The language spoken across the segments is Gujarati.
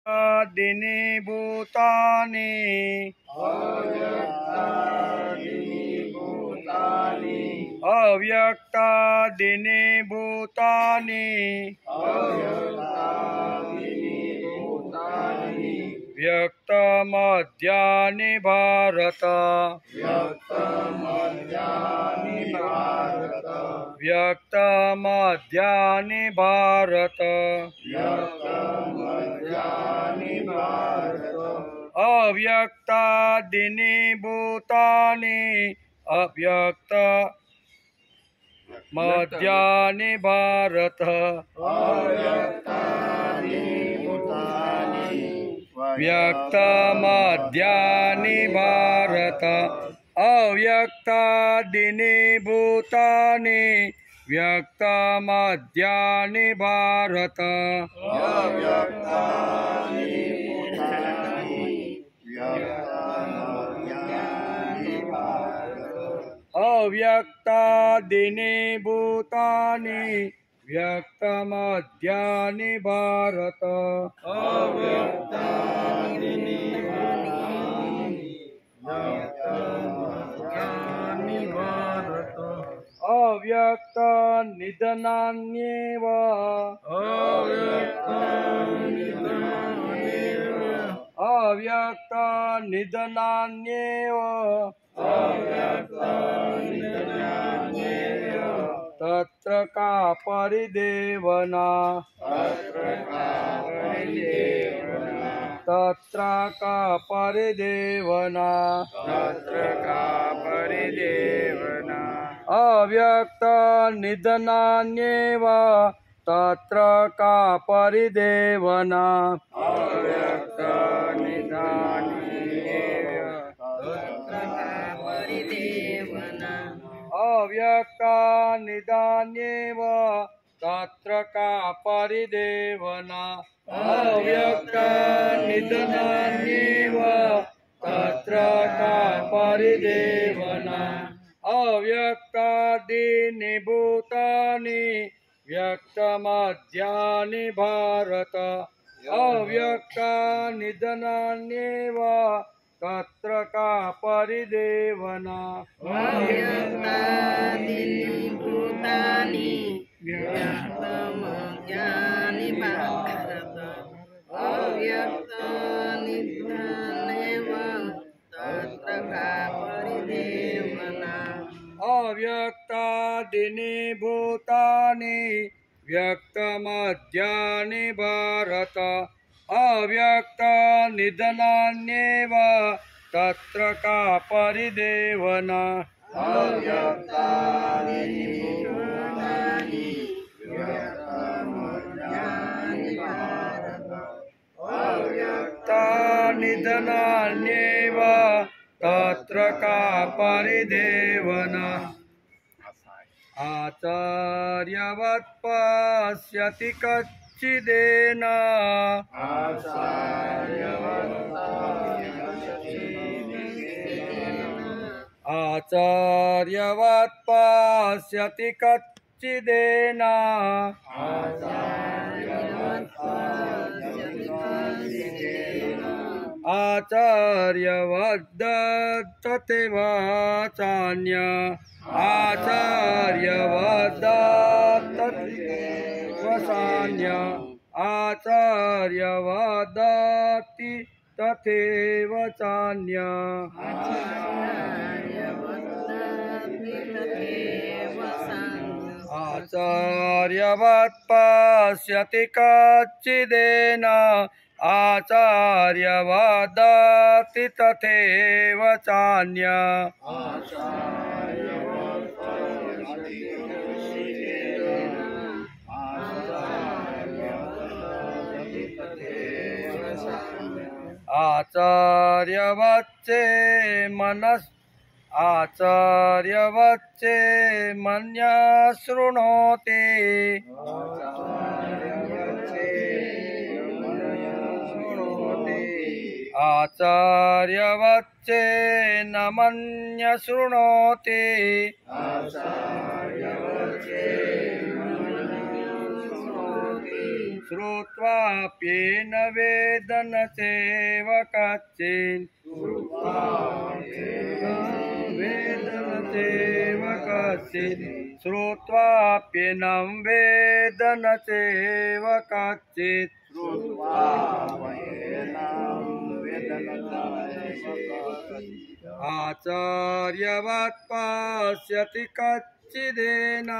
दिने भूतानि अव्यक्तादीनि भूतानि व्यक्तमध्यानि भारत व्यक्तमध्यानि भारत अव्यक्तादीनि भूतानि अव्यक्त मध्यानि भारत व्यक्तमध्यानि भारत अव्यक्तादीनि भूतानि व्यक्तमध्यानि भारत अव्यक्तादीनि भूतानि व्यक्तमध्यानि भारत अव्यक्त निधनान्येव अव्यक्त निधनान्येव तत्र का परिदेवना तत्र का परिदेवना अव्यक्त निधनान्येव तत्र का परिदेवना अव्यक्त निधनान्येव तत्र का परिदेवना अव्यक्त निधनान्येव तत्र का परिदेवना अव्यक्तादीनि भूतानि व्यक्तमध्यानि भारत अव्यक्त निधनान्येव तत्र का परिदेवना अव्यक्तादीनि भूतानि व्यक्तमध्यानि भारत अव्यक्त निधनान्येव तत्र का परिदेवना अव्यक्तादीनि भूतानि व्यक्तमध्यानि भारत अव्यक्त निधनान्येव तत्र का परिदेवना अव्यक्तादीनि भूतानि व्यक्तमध्यानि भारत अव्यक्त निधनान्येव तत्र का परिदेवना आचार्यवत् पश्यति कच्चिदेन आचार्यवत् पश्यति कच्चिदेन आचार्यवत् तथैव चान्य आचार्यवत् तथैव चान्य आचार्यवत् तथैव चान्य आचार्यवत् पश्यति कच्चिदेन आचार्यवदति तथैव चान्य आचार्यवच्चे मनस् आचार्यवच्चे मन्या शृणोति आचार्यवच्चे न मन्य शृणोति श्रुत्वाप्येन वेदन चैव कश्चित् वेदन चैव कश्चित् श्रुत्वाप्येनं वेदन चैव कश्चित् आचार्यवत् पश्यति कच्चिदेन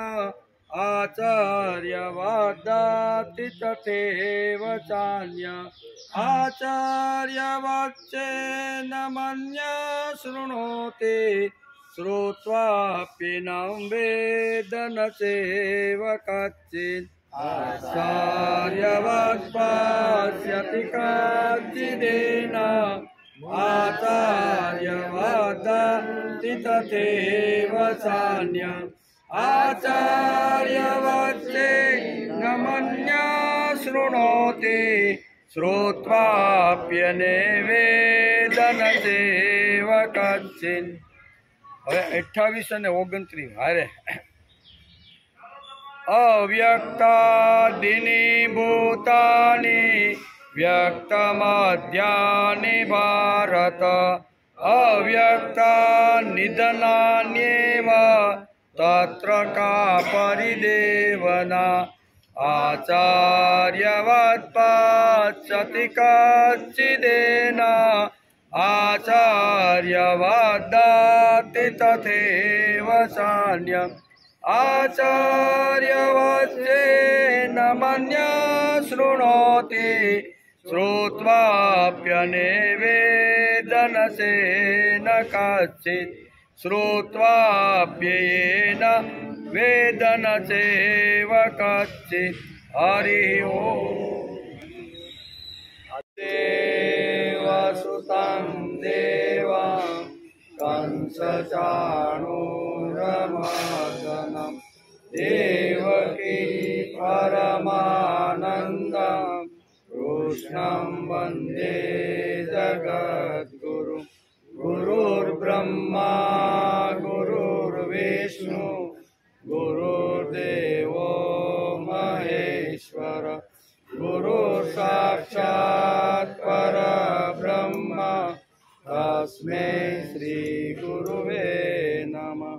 आचार्यवदाति तथैव चान्य आचार्यवच्चेन मन्यः शृणोति श्रुत्वाप्येनं वेद न चैव कच्चित् आचार्यवत् पश्यति कच्चिदेन आचार्यवदाति तथैव चान्य आचार्यवच्चेन मन्यः शृणोति श्रुत्वाप्यनेवेदन चैव कच्चित्। હવે 28 અને 29 હારે અવ્યક્તાદિની ભૂતાની વ્યક્તમધ્યાની ભારત અવ્યક્તા નિધનાન્યેવ તત્ર કા પરિદેવના આચાર્યવत् પશ્યતિ કચ્ચિદેન आचार्यवदाति तथैव चान्यम् आचार्यवच्चेन मन्यः शृणोति श्रुत्वाप्यनेवेदन चैव कश्चित् श्रुत्वाप्येन वेदन चैव कश्चित्। हरिः ओम्। देवसुतं देवं कंसचाणूरमर्दनं देवकी परमानन्दं कृष्णं वन्दे जगद्गुरुं गुरुर्ब्रह्मा गुरुर्विष्णु गुरुर्देवो महेश्वर गुरुर्साक्षात् परब्रह्म तस्मै श्री गुरुवे नमः।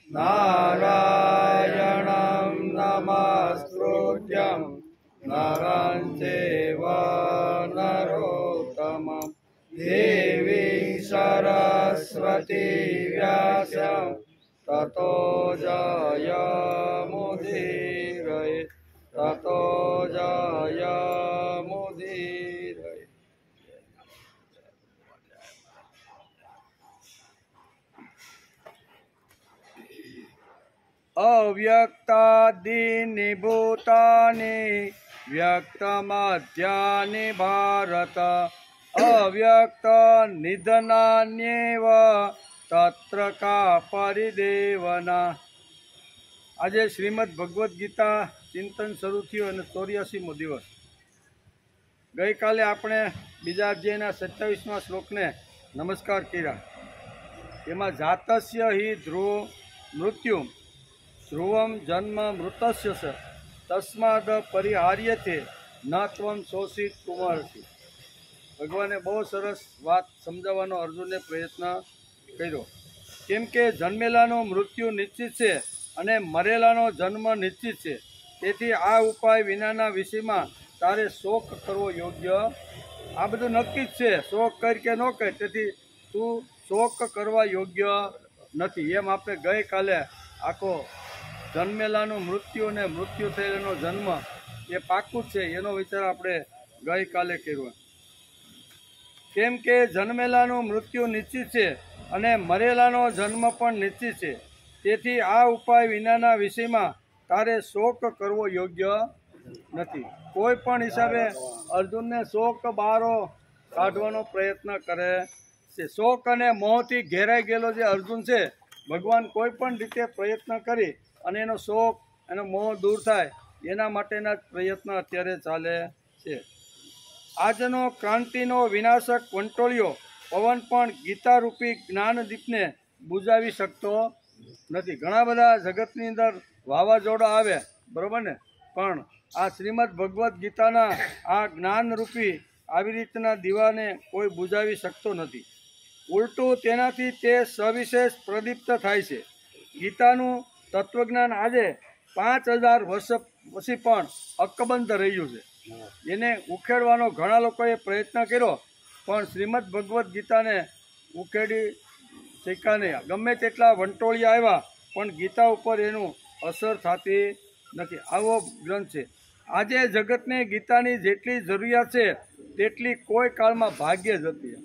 नारायणं नमस्कृत्यं नरं चैव नरोत्तमं देवीं सरस्वती व्यासं ततो जयमुदीरये ततो जयमुदीरये। अव्यक्तादीनि भूतानि व्यक्तमध्यानि भारत अव्यक्त निधनान्येव तत्र का परिदेवना। आज श्रीमद् भगवद गीता चिंतन शुरू थयुं अने 84मो दिवस। गई काले आपणे बीजा अध्यायना 27मा श्लोकने नमस्कार कर्या। एमां जातस्य हि ध्रुव मृत्यु ध्रुवं जन्म मृतस्य च तस्माद् परिहार्यते न त्वं शोषित कुमारसि। भगवाने बहुत सरस बात समजावવાનો अर्जुने प्रयत्न कर्यो। केम के जन्मेलानो मृत्यु निश्चित है अने मरेलानो जन्म निश्चित है। તેથી આ ઉપાય વિનાના વિષયમાં તારે શોક કરવો યોગ્ય આ બધું નક્કી જ છે। શોક કર કે ન કર તેથી તું શોક કરવા યોગ્ય નથી। એમ આપણે ગઈકાલે આખો જન્મેલાનું મૃત્યુ અને મૃત્યુ થયેલાનો જન્મ એ પાકું છે એનો વિચાર આપણે ગઈકાલે કર્યો। કેમ કે જન્મેલાનું મૃત્યુ નિશ્ચિત છે અને મરેલાનો જન્મ પણ નિશ્ચિત છે। તેથી આ ઉપાય વિનાના વિષયમાં तारे शोक करवो योग्य नहीं। कोईपण हिसाबे अर्जुन ने शोक बारो काढवानो प्रयत्न करे छे। शोक अने मोहथी घेराई गेलो जे अर्जुन छे भगवान कोईपण रीते प्रयत्न करी अने एनो शोक एनो मोह दूर थाय एना माटेना प्रयत्न अत्यारे चाले छे। आजनो क्रांतिनो विनाशक वंटोळियो पवन पण गीता रूपी ज्ञानदीपने बुझावी शकतो नहीं। घणा बधा जगतनी अंदर वावाजोड़ा आवे बरोबर ने पण આ શ્રીમદ ભગવદ્ ગીતાના આ જ્ઞાનરૂપી આવી રીતના દીવાને કોઈ બુઝાવી શકતો નથી. ઉલટું તેનાથી તે સવિશેષ પ્રદીપ્ત થાય છે. ગીતાનું તત્વજ્ઞાન આજે 5000 વર્ષ પછી પણ અકબંધ રહ્યું છે. એને ઉખેડવાનો ઘણા લોકોએ પ્રયત્ન કર્યો, પણ શ્રીમદ ભગવદ્ ગીતાને ઉખેડી શક્યા નહીં. ગમે તેટલા વંટોળિયા આવ્યા પણ ગીતા ઉપર એનું અસર થતી નથી. આવો ગ્રંથ છે. આજે જગતને ગીતાની જેટલી જરૂરિયાત છે તેટલી કોઈ કાળમાં ભાગ્યે જ હતી.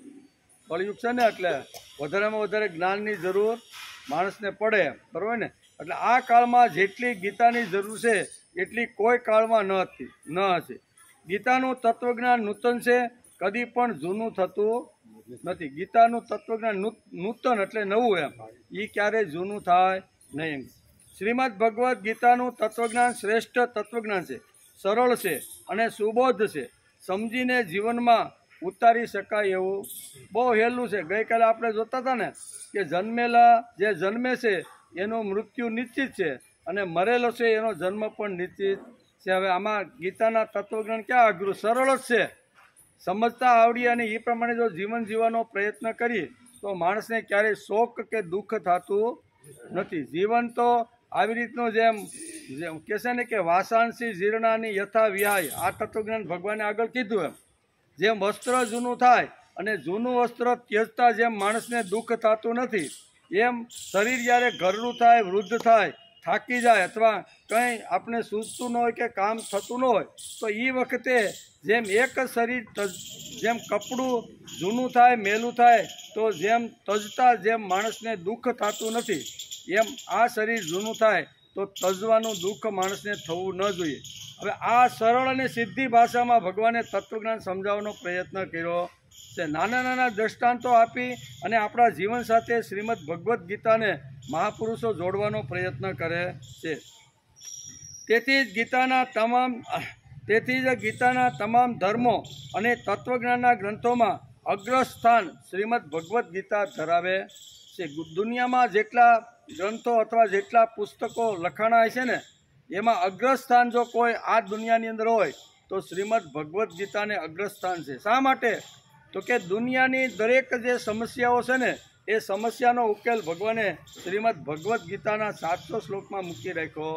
કળયુગ છે ને, એટલે વધારેમાં વધારે જ્ઞાનની જરૂર માણસને પડે, બરાબર ને. એટલે આ કાળમાં જેટલી ગીતાની જરૂર છે એટલી કોઈ કાળમાં ન હશે. ગીતાનું તત્વજ્ઞાન નૂતન છે, કદી પણ જૂનું થતું નથી. ગીતાનું તત્વજ્ઞાન નૂતન એટલે નવું, એમ એ ક્યારેય જૂનું થાય નહીં. શ્રીમદ ભગવદ્ ગીતાનું તત્વજ્ઞાન શ્રેષ્ઠ તત્વજ્ઞાન છે. સરળ છે અને સુબોધ છે. સમજીને જીવનમાં ઉતારી શકાય એવું બહુ હેલું છે. ગઈકાલે આપણે જોતા હતા ને કે જન્મેલા જે જન્મે છે એનું મૃત્યુ નિશ્ચિત છે અને મરેલો છે એનો જન્મ પણ નિશ્ચિત છે. હવે આમાં ગીતાના તત્વજ્ઞાન ક્યાં અઘરું, સરળ જ છે. સમજતા આવડી અને એ પ્રમાણે જો જીવન જીવવાનો પ્રયત્ન કરીએ તો માણસને ક્યારેય શોક કે દુઃખ થતું નથી. જીવન તો આવી રીતનું જેમ કહેશે ને કે વાસાંસી જીર્ણાની યથા વ્યાય, આ તત્વજ્ઞાન ભગવાને આગળ કીધું એમ. જેમ વસ્ત્ર જૂનું થાય અને જૂનું વસ્ત્ર ત્યજતા જેમ માણસને દુઃખ થતું નથી, એમ શરીર જ્યારે ઘરડું થાય, વૃદ્ધ થાય, થાકી જાય અથવા કંઈ આપણે સૂઝતું ન હોય કે કામ થતું ન હોય તો એ વખતે જેમ એક શરીર જેમ કપડું જૂનું થાય, મેલું થાય તો જેમ તજતા જેમ માણસને દુઃખ થતું નથી, એમ આ શરીર જૂનું થાય તો તજવાનું દુઃખ માણસને થવું ન જોઈએ. હવે આ સરળ અને સીધી ભાષામાં ભગવાને તત્વજ્ઞાન સમજાવવાનો પ્રયત્ન કર્યો છે. નાના નાના દ્રષ્ટાંતો આપી અને આપણા જીવન સાથે શ્રીમદ ભગવદ્ ગીતાને મહાપુરુષો જોડવાનો પ્રયત્ન કરે છે. તેથી જ ગીતાના તમામ ધર્મો અને તત્વજ્ઞાનના ગ્રંથોમાં અગ્રસ્થાન શ્રીમદ ભગવદ્ ગીતા ધરાવે છે. દુનિયામાં જેટલા ગ્રંથો અથવા જેટલા પુસ્તકો લખાણા છે ને એમાં અગ્રસ્થાન જો કોઈ આ દુનિયાની અંદર હોય તો શ્રીમદ ભગવદ્ ગીતાને અગ્રસ્થાન છે. શા માટે? તો કે દુનિયાની દરેક જે સમસ્યાઓ છે ને એ સમસ્યાનો ઉકેલ ભગવાને શ્રીમદ ભગવદ્ ગીતાના 700 શ્લોકમાં મૂકી રાખ્યો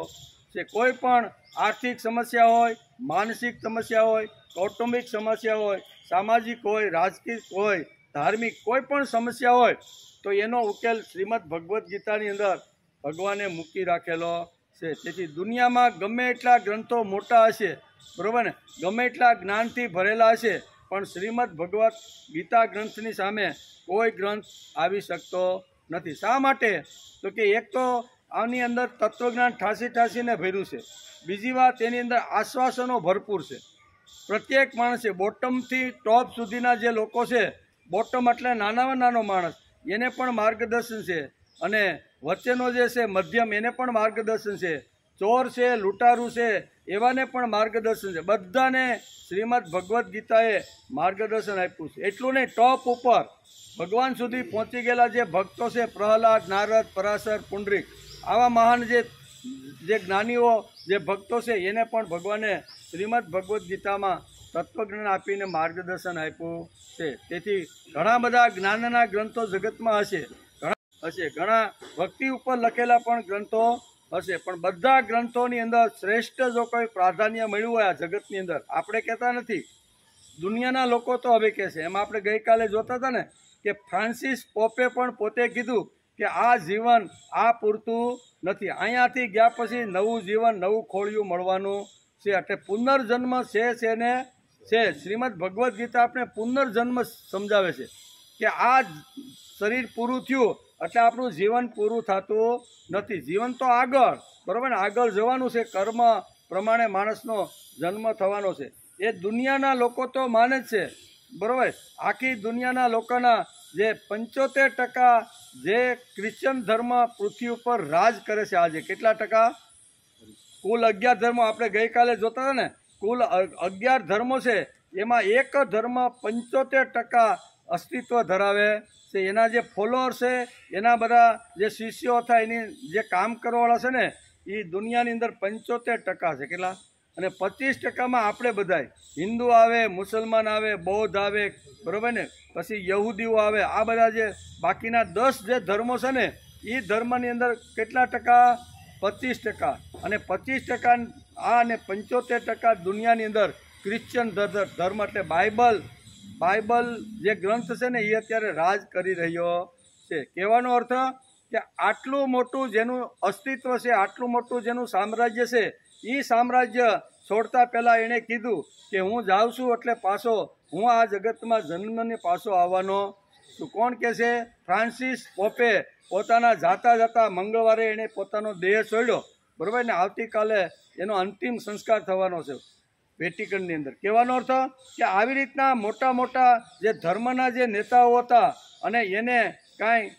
છે. કોઈ પણ આર્થિક સમસ્યા હોય, માનસિક સમસ્યા હોય, કૌટુંબિક સમસ્યા હોય, સામાજિક હોય, રાજકીય હોય, ધાર્મિક કોઈ પણ સમસ્યા હોય તો એનો ઉકેલ શ્રીમદ ભગવદ્ ગીતાની અંદર ભગવાને મૂકી રાખેલો છે. તેથી દુનિયામાં ગમે એટલા ગ્રંથો મોટા હશે, બરાબર ને, ગમે એટલા જ્ઞાનથી ભરેલા હશે, પણ શ્રીમદ ભગવદ્ ગીતા ગ્રંથની સામે કોઈ ગ્રંથ આવી શકતો નથી. શા માટે? તો કે એક તો આની અંદર તત્વજ્ઞાન ઠાસીને ભર્યું છે. બીજી વાત, એની અંદર આશ્વાસનો ભરપૂર છે. પ્રત્યેક માણસે બોટમથી ટોપ સુધીના જે લોકો છે, બોટમ એટલે નાનામાં નાનો માણસ, એને પણ માર્ગદર્શન છે અને વચ્ચેનો જે છે મધ્યમ એને પણ માર્ગદર્શન છે, ચોર છે, લૂંટારૂ છે એવાને પણ માર્ગદર્શન છે. બધાને શ્રીમદ ભગવદ્ ગીતાએ માર્ગદર્શન આપ્યું છે. એટલું નહીં, ટોપ ઉપર ભગવાન સુધી પહોંચી ગયેલા જે ભક્તો છે, પ્રહલાદ, નારદ, પરાશર, પુંડરીક, આવા મહાન જે જ્ઞાનીઓ જે ભક્તો છે એને પણ ભગવાને શ્રીમદ ભગવદ્ ગીતામાં તત્વજ્ઞાન આપીને માર્ગદર્શન આપ્યું છે. તેથી ઘણા બધા જ્ઞાનના ગ્રંથો જગતમાં હશે, ઘણા ભક્તિ ઉપર લખેલા પણ ગ્રંથો હશે, પણ બધા ગ્રંથોની અંદર શ્રેષ્ઠ જો કોઈ પ્રાધાન્ય મળ્યું હોય આ જગતની અંદર, આપણે કહેતા નથી, દુનિયાના લોકો તો હવે કહે છે. એમાં આપણે ગઈકાલે જોતા હતા ને કે ફ્રાન્સિસ પોપે પણ પોતે કીધું કે આ જીવન આ પૂરતું નથી, અહીંયાથી ગયા પછી નવું જીવન, નવું ખોળિયું મળવાનું છે. એટલે પુનર્જન્મ છે ને છે. શ્રીમદ ભગવદ્ ગીતા આપણે પુનર્જન્મ સમજાવે છે કે આ શરીર પૂરું થયું એટલે આપણું જીવન પૂરું થતું નથી. જીવન તો આગળ, બરાબર ને, આગળ જવાનું છે. કર્મ પ્રમાણે માણસનો જન્મ થવાનો છે. એ દુનિયાના લોકો તો માને જ છે, બરાબર. આખી દુનિયાના લોકોના જે 75% જે ક્રિશ્ચન ધર્મ પૃથ્વી ઉપર રાજ કરે છે આજે. કેટલા ટકા? કુલ 11 ધર્મો. આપણે ગઈકાલે જોતા હતા ને, કુલ 11 ધર્મો છે, એમાં એક ધર્મ 75% અસ્તિત્વ ધરાવે છે. એના જે ફોલોઅર છે, એના બધા જે શિષ્યો હતા, એની જે કામ કરવાવાળા છે ને, એ દુનિયાની અંદર 75% છે. કેટલા? અને 25%માં આપણે બધાય હિન્દુ આવે, મુસલમાન આવે, બૌદ્ધ આવે, બરાબર ને, પછી યહૂદીઓ આવે, આ બધા જે બાકીના 10 જે ધર્મો છે ને એ ધર્મની અંદર કેટલા ટકા? 25%. અને 25% આ અને 75% દુનિયાની અંદર ક્રિશ્ચિયન ધર્મ એટલે બાઇબલ જે ગ્રંથ છે ને એ અત્યારે રાજ કરી રહ્યો છે. કહેવાનો અર્થ કે આટલું મોટું જેનું અસ્તિત્વ છે, આટલું મોટું જેનું સામ્રાજ્ય છે, એ સામ્રાજ્ય છોડતા પહેલાં એણે કીધું કે હું જાઉં છું એટલે પાછો હું આ જગતમાં જન્મને પાછો આવવાનો છું. કોણ કહે છે? ફ્રાન્સિસ પોપે પોતાના જાતા મંગળવારે એણે પોતાનો દેહ છોડ્યો, બરાબર ને. આવતીકાલે એનો અંતિમ સંસ્કાર થવાનો છે વેટિકનની અંદર. કહેવાનો અર્થ કે આવી રીતના મોટા મોટા જે ધર્મના જે નેતાઓ હતા અને એને કાંઈ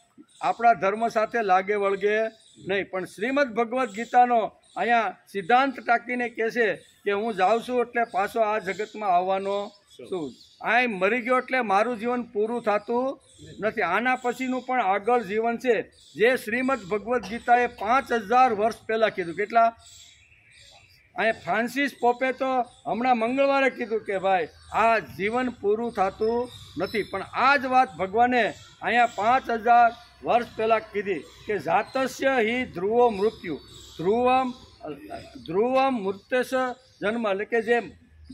આપણા ધર્મ સાથે લાગે વળગે નહીં. પણ શ્રીમદ ભગવદ્ ગીતાનો અહીંયા સિદ્ધાંત ટાંકીને કહે છે કે હું જાઉં છું એટલે પાછો આ જગતમાં આવવાનો છું. આ મરી ગયો એટલે મારું જીવન પૂરું થતું નથી. આના પછીનું પણ આગળ જીવન છે, જે શ્રીમદ ભગવદ્ ગીતાએ 5000 વર્ષ પહેલાં કીધું. કેટલા? અહીંયા ફ્રાન્સિસ પોપે તો હમણાં મંગળવારે કીધું કે ભાઈ આ જીવન પૂરું થતું નથી. પણ આ જ વાત ભગવાને અહીંયા 5000 વર્ષ પહેલાં કીધી કે જાતસ્ય હિ ધ્રુવો મૃત્યુ ધ્રુવમ મૃત્યસ જન્મ, એટલે કે જે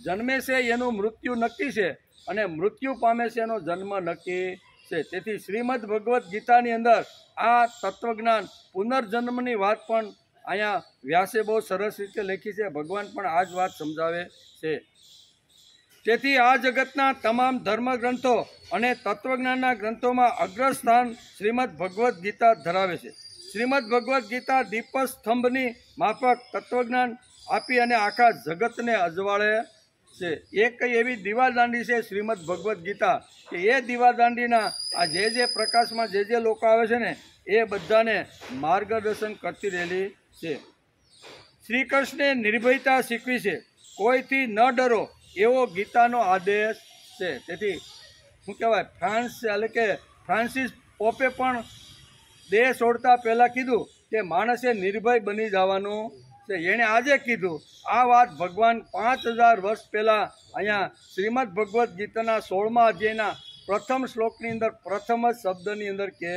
જન્મે છે એનું મૃત્યુ નક્કી છે અને મૃત્યુ પામે છે એનો જન્મ નક્કી છે. તેથી શ્રીમદ ભગવદ્ ગીતાની અંદર આ તત્વજ્ઞાન પુનર્જન્મની વાત પણ અહીંયા વ્યાસે બહુ સરસ રીતે લખી છે. ભગવાન પણ આ જ વાત સમજાવે છે. તેથી આ જગતના તમામ ધર્મગ્રંથો અને તત્વજ્ઞાનના ગ્રંથોમાં અગ્રસ્થાન શ્રીમદ ભગવદ્ ગીતા ધરાવે છે. શ્રીમદ ભગવદ્ ગીતા દીપસ્તંભની માફક તત્વજ્ઞાન આપી અને આખા જગતને અજવાળે છે. એક એવી દીવાદાંડી છે શ્રીમદ ભગવદ્ ગીતા કે એ દીવાદાંડીના આ જે પ્રકાશમાં જે લોકો આવે છે ને એ બધાને માર્ગદર્શન કરતી રહેલી છે. શ્રી કૃષ્ણે નિર્ભયતા શીખવી છે, કોઈથી ન ડરો એવો ગીતાનો આદેશ છે. તેથી શું કહેવાય, એટલે કે ફ્રાન્સિસ પોપે પણ દેહ છોડતા પહેલાં કીધું કે માણસે નિર્ભય બની જવાનું છે. એણે આજે કીધું આ વાત ભગવાન 5000 વર્ષ પહેલાં અહીંયા શ્રીમદ ભગવદ્ ગીતાના 16મા અધ્યાયના પ્રથમ શ્લોકની અંદર પ્રથમ જ શબ્દની અંદર કહે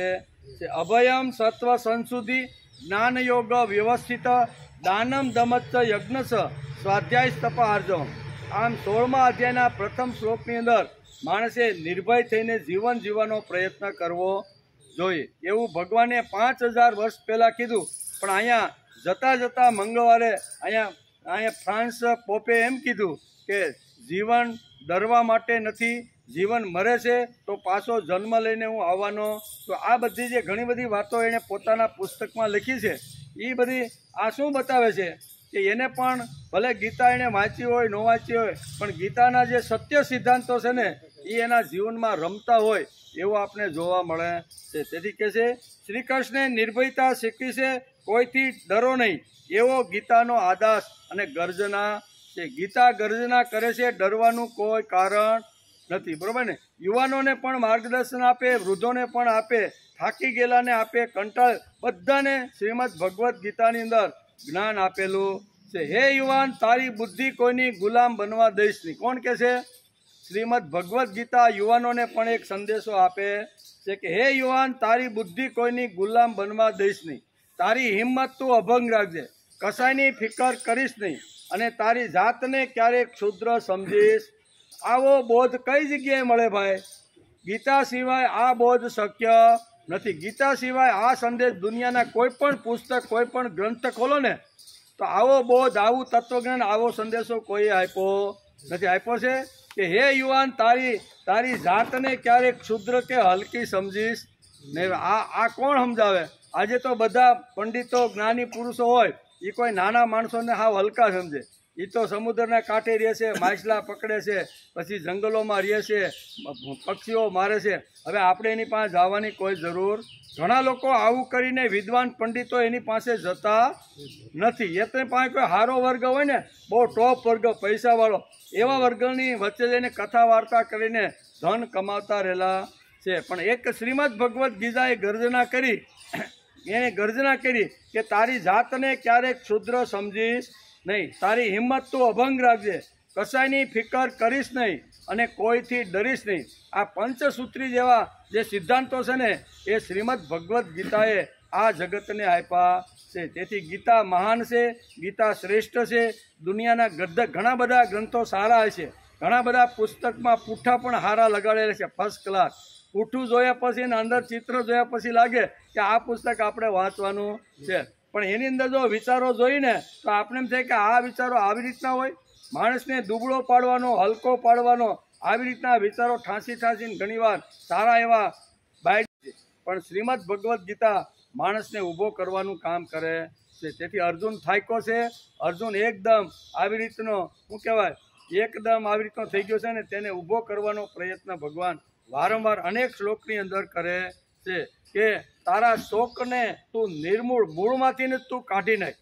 છે, અભયમ સત્વ સંશુદ્ધિ જ્ઞાન યોગ વ્યવસ્થિત દાનમ દમત્ત યજ્ઞસ સ્વાધ્યાય તપ આર્જવ. આમ 16મા અધ્યાયના પ્રથમ શ્લોકની અંદર માણસે નિર્ભય થઈને જીવન જીવવાનો પ્રયત્ન કરવો જોઈએ એવું ભગવાને 5000 વર્ષ પહેલાં કીધું. પણ અહીંયા જતાં મંગળવારે અહીંયા ફ્રાન્સ પોપે એમ કીધું કે જીવન ડરવા માટે નથી, જીવન મરે છે તો પાછો જન્મ લઈને હું આવવાનો. તો આ બધી જે ઘણી બધી વાતો એણે પોતાના પુસ્તકમાં લખી છે એ બધી આ શું બતાવે છે કે એને પણ ભલે ગીતા એણે વાંચી હોય ન વાંચી હોય પણ ગીતાના જે સત્ય સિદ્ધાંતો છે ને એ એના જીવનમાં રમતા હોય એવું આપણે જોવા મળે છે. તેથી કહે છે શ્રી કૃષ્ણે નિર્ભયતા શીખવી છે, કોઈથી ડરો નહીં એવો ગીતાનો આદેશ અને ગર્જના છે. ગીતા ગર્જના કરે છે, ડરવાનું કોઈ કારણ નથી, બરાબર ને. યુવાનોને પણ માર્ગદર્શન આપે, વૃદ્ધોને પણ આપે, થાકી ગયેલાને આપે, કંટાળ બધાને શ્રીમદ ભગવદ્ ગીતાની અંદર જ્ઞાન આપેલું છે. હે યુવાન, તારી બુદ્ધિ કોઈની ગુલામ બનવા દઈશ નહીં. કોણ કહે છે? શ્રીમદ ભગવદ્ ગીતા યુવાનોને પણ એક સંદેશો આપે છે કે હે યુવાન, તારી બુદ્ધિ કોઈની ગુલામ બનવા દઈશ નહીં, તારી હિંમત તું અભંગ રાખજે, કસાયની ફિકર કરીશ નહીં અને તારી જાતને ક્યારેક ક્ષુદ્ર સમજીશ. આવો બોધ કઈ જગ્યાએ મળે ભાઈ? ગીતા સિવાય આ બોધ શક્ય નથી. ગીતા સિવાય આ સંદેશ દુનિયાના કોઈ પણ પુસ્તક, કોઈ પણ ગ્રંથ ખોલો ને તો આવો બોધ, આવું તત્વજ્ઞાન, આવો સંદેશો કોઈ આપ્યો નથી. આપ્યો છે કે હે યુવાન, તારી જાતને ક્યારેક ક્ષુદ્ર કે હલકી સમજીશ નહીં. આ કોણ સમજાવે? આજે તો બધા પંડિતો, જ્ઞાની પુરુષો હોય એ કોઈ નાના માણસોને હાવ હલકા સમજે. એ તો સમુદ્રના કાંઠે રહે છે, માછલા પકડે છે, પછી જંગલોમાં રહે છે, પક્ષીઓ મારે છે. હવે આપણે એની પાસે જવાની કોઈ જરૂર. ઘણા લોકો આવું કરીને વિદ્વાન પંડિતો એની પાસે જતા નથી. એની પાસે કોઈ સારો વર્ગ હોય ને, બહુ ટોપ વર્ગ, પૈસાવાળો, એવા વર્ગની વચ્ચે જઈને કથા વાર્તા કરીને ધન કમાવતા રહેલા છે. પણ એક શ્રીમદ ભગવદ્ ગીતાએ ગર્જના કરી કે તારી જાતને ક્યારેક ક્ષુદ્ર સમજીશ નહીં, તારી હિંમત તું અભંગ રાખજે, કશાયની ફિકર કરીશ નહીં અને કોઈથી ડરીશ નહીં. આ પંચસૂત્રી જેવા જે સિદ્ધાંતો છે ને એ શ્રીમદ ભગવદ્ ગીતાએ આ જગતને આપ્યા છે. તેથી ગીતા મહાન છે, ગીતા શ્રેષ્ઠ છે. દુનિયાના ઘણા બધા ગ્રંથો સારા છે, ઘણા બધા પુસ્તકમાં પૂઠા પણ હારા લગાડેલા છે, ફર્સ્ટ ક્લાસ. પૂઠું જોયા પછી ને અંદર ચિત્ર જોયા પછી લાગે કે આ પુસ્તક આપણે વાંચવાનું છે, પણ એની અંદર જો વિચારો જોઈને તો આપણે એમ થાય કે આ વિચારો આવી રીતના હોય, માણસને દુબળો પાડવાનો, હલકો પાડવાનો, આવી રીતના વિચારો ઠાંસીને ઘણીવાર સારા એવા બાય છે. પણ શ્રીમદ ભગવદ્ ગીતા માણસને ઊભો કરવાનું કામ કરે છે. તેથી અર્જુન થાક્યો છે, અર્જુન એકદમ આવી રીતનો શું કહેવાય, એકદમ આવી રીતનો થઈ ગયો છે ને તેને ઊભો કરવાનો પ્રયત્ન ભગવાન વારંવાર અનેક શ્લોકની અંદર કરે છે કે તારા શોકને તું નિર્મૂળ મૂળમાંથી જ તું કાઢી નાખ.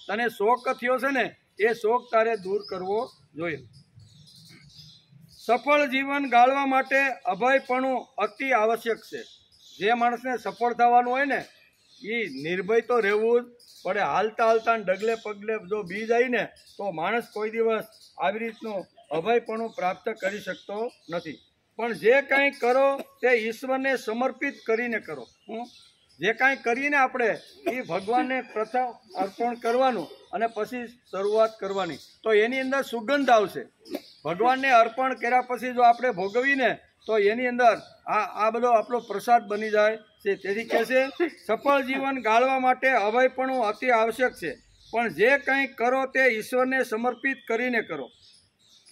તને શોક થયો છે ને એ શોક તારે દૂર કરવો જોઈએ. સફળ જીવન ગાળવા માટે અભયપણું અતિ આવશ્યક છે. જે માણસને સફળ થવાનું હોય ને એ નિર્ભય તો રહેવું જ પડે. હાલતા હાલતા ડગલે પગલે જો બી જાય ને તો માણસ કોઈ દિવસ આવી રીતનું અભયપણું પ્રાપ્ત કરી શકતો નથી. પણ જે કાંઈ કરો તે ઈશ્વરને સમર્પિત કરીને કરો. જે કાંઈ કરીને આપણે એ ભગવાનને પ્રથમ અર્પણ કરવાનું અને પછી શરૂઆત કરવાની, તો એની અંદર સુગંધ આવશે. ભગવાનને અર્પણ કર્યા પછી જો આપણે ભોગવીને તો એની અંદર આ બધો આપણો પ્રસાદ બની જાય છે. તેથી કહે છે સફળ જીવન ગાળવા માટે અભયપણું અતિ આવશ્યક છે, પણ જે કંઈ કરો તે ઈશ્વરને સમર્પિત કરીને કરો.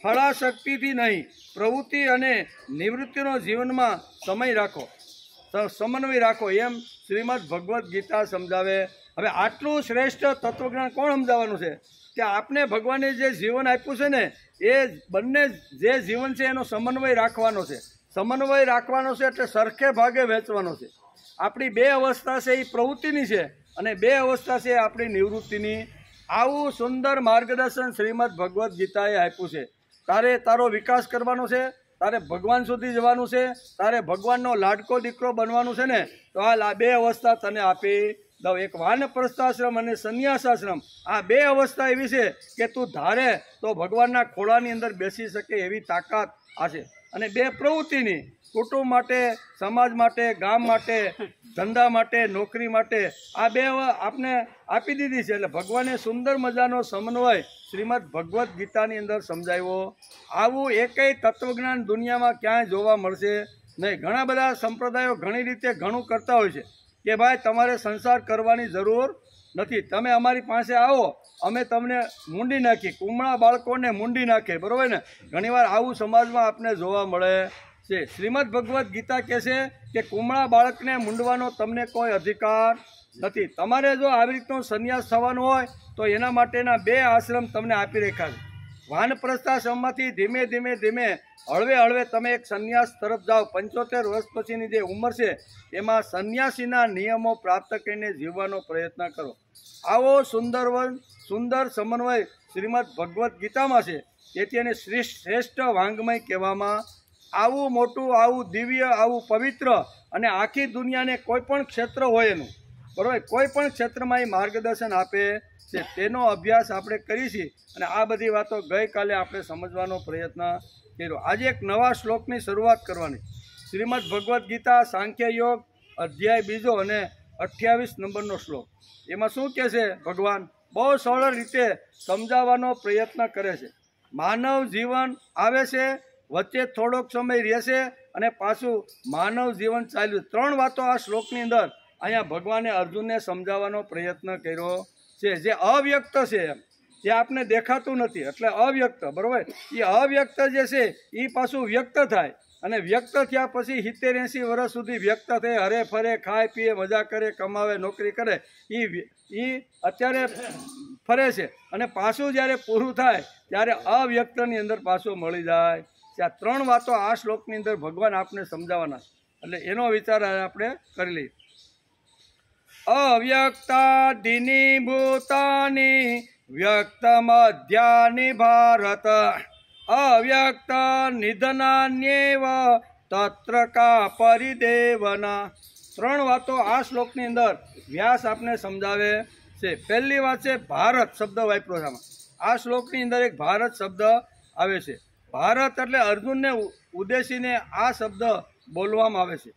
ફળાશક્તિથી નહીં, પ્રવૃત્તિ અને નિવૃત્તિનો જીવનમાં સમય રાખો, સમન્વય રાખો, એમ શ્રીમદ ભગવદ્ ગીતા સમજાવે. હવે આટલું શ્રેષ્ઠ તત્વજ્ઞાન કોણ સમજાવવાનું છે કે આપને ભગવાને જે જીવન આપ્યું છે ને એ બંને જે જીવન છે એનો સમન્વય રાખવાનો છે. સમન્વય રાખવાનો છે એટલે સરખે ભાગે વહેંચવાનો છે. આપણી બે અવસ્થા છે એ પ્રવૃત્તિની છે અને બે અવસ્થા છે આપણી નિવૃત્તિની. આવું સુંદર માર્ગદર્શન શ્રીમદ ભગવદ્ ગીતાએ આપ્યું છે. તારે તારો વિકાસ કરવાનો છે, તારે ભગવાન સુધી જવાનું છે, તારે ભગવાનનો લાડકો દીકરો બનવાનું છે ને તો આ બે અવસ્થા તને આપી દઉં. એક વાનપ્રસ્થાશ્રમ અને સંન્યાસાશ્રમ, આ બે અવસ્થા એવી છે કે તું ધારે તો ભગવાનના ખોળાની અંદર બેસી શકે એવી તાકાત આ છે. અને બે પ્રવૃત્તિની, કુટુંબ માટે, સમાજ માટે, ગામ માટે, ધંધા માટે, નોકરી માટે, આ બે આપને આપી દીધી છે. એટલે ભગવાને સુંદર મજાનો સમન્વય શ્રીમદ ભગવદ્ ગીતાની અંદર સમજાવ્યો. આવું એકેય તત્વજ્ઞાન દુનિયામાં ક્યાંય જોવા મળશે નહીં. ઘણા બધા સંપ્રદાયો ઘણી રીતે ઘણું કરતા હોય છે કે ભાઈ તમારે સંસાર કરવાની જરૂર નથી, તમે અમારી પાસે આવો, અમે તમને મૂંડી નાખી, કુમળા બાળકોને મૂંડી નાખે, બરાબર ને. ઘણીવાર આવું સમાજમાં આપને જોવા મળે છે. શ્રીમદ ભગવદ્ ગીતા કહે છે કે કુમળા બાળકને મૂંડવાનો તમને કોઈ અધિકાર નથી. તમારે જો આવી રીતનો સંન્યાસ થવાનો હોય તો એના માટેના બે આશ્રમ તમને આપી રાખ્યા છે. વાનપ્રસ્થાશ્રમમાંથી ધીમે ધીમે ધીમે હળવે હળવે તમે એક સંન્યાસ તરફ જાઓ. 75 વર્ષ પછીની જે ઉંમર છે એમાં સંન્યાસીના નિયમો પ્રાપ્ત કરીને જીવવાનો પ્રયત્ન કરો. આવો સુંદર સમન્વય શ્રીમદ ભગવદ્ ગીતામાં છે. તેથી એને શ્રેષ્ઠ વાંગ્મય કહેવામાં. આવું મોટું, આવું દિવ્ય, આવું પવિત્ર અને આખી દુનિયાને કોઈ પણ ક્ષેત્ર હોય એનું, બરાબર, કોઈ પણ ક્ષેત્રમાં એ માર્ગદર્શન આપે છે. તેનો અભ્યાસ આપણે કરીશું અને આ બધી વાતો ગઈકાલે આપણે સમજવાનો પ્રયત્ન કર્યો. આજે એક નવા શ્લોકની શરૂઆત કરવાની. શ્રીમદ ભગવદ્ ગીતા સાંખ્ય યોગ અધ્યાય 2 અને 28 નંબરનો શ્લોક. એમાં શું કહે છે ભગવાન? બહુ સરળ રીતે સમજાવવાનો પ્રયત્ન કરે છે. માનવ જીવન આવે છે, વચ્ચે થોડોક સમય રહેશે અને પાછું માનવ જીવન ચાલ્યું. 3 વાતો આ શ્લોકની અંદર અહીંયા ભગવાને અર્જુનને સમજાવવાનો પ્રયત્ન કર્યો છે. જે અવ્યક્ત છે, જે આપને દેખાતું નથી એટલે અવ્યક્ત, બરાબર. એ અવ્યક્ત જે છે એ પાછું વ્યક્ત થાય અને વ્યક્ત થયા પછી 70-80 વર્ષ સુધી વ્યક્ત થઈ હરે ફરે, ખાય પીએ, મજા કરે, કમાવે, નોકરી કરે, એ અત્યારે ફરે છે અને પાછું જ્યારે પૂરું થાય ત્યારે અવ્યક્તની અંદર પાછું મળી જાય. આ 3 વાતો આ શ્લોકની અંદર ભગવાન આપને સમજાવવાના, એટલે એનો વિચાર આપણે કરી લઈએ. અવ્યક્તાદિની ભૂતાની વ્યક્ત મધ્યાની ભારત અવ્યક્ત નિધનાન્યેવ તત્ર કા પરિદેવના. 3 વાતો આ શ્લોકની અંદર વ્યાસ આપને સમજાવે છે. પહેલી વાત છે ભારત શબ્દ વાપર્યો છે આમાં. આ શ્લોકની અંદર એક ભારત શબ્દ આવે છે. ભારત એટલે અર્જુનને ઉદ્દેશીને આ શબ્દ બોલવામાં આવે છે.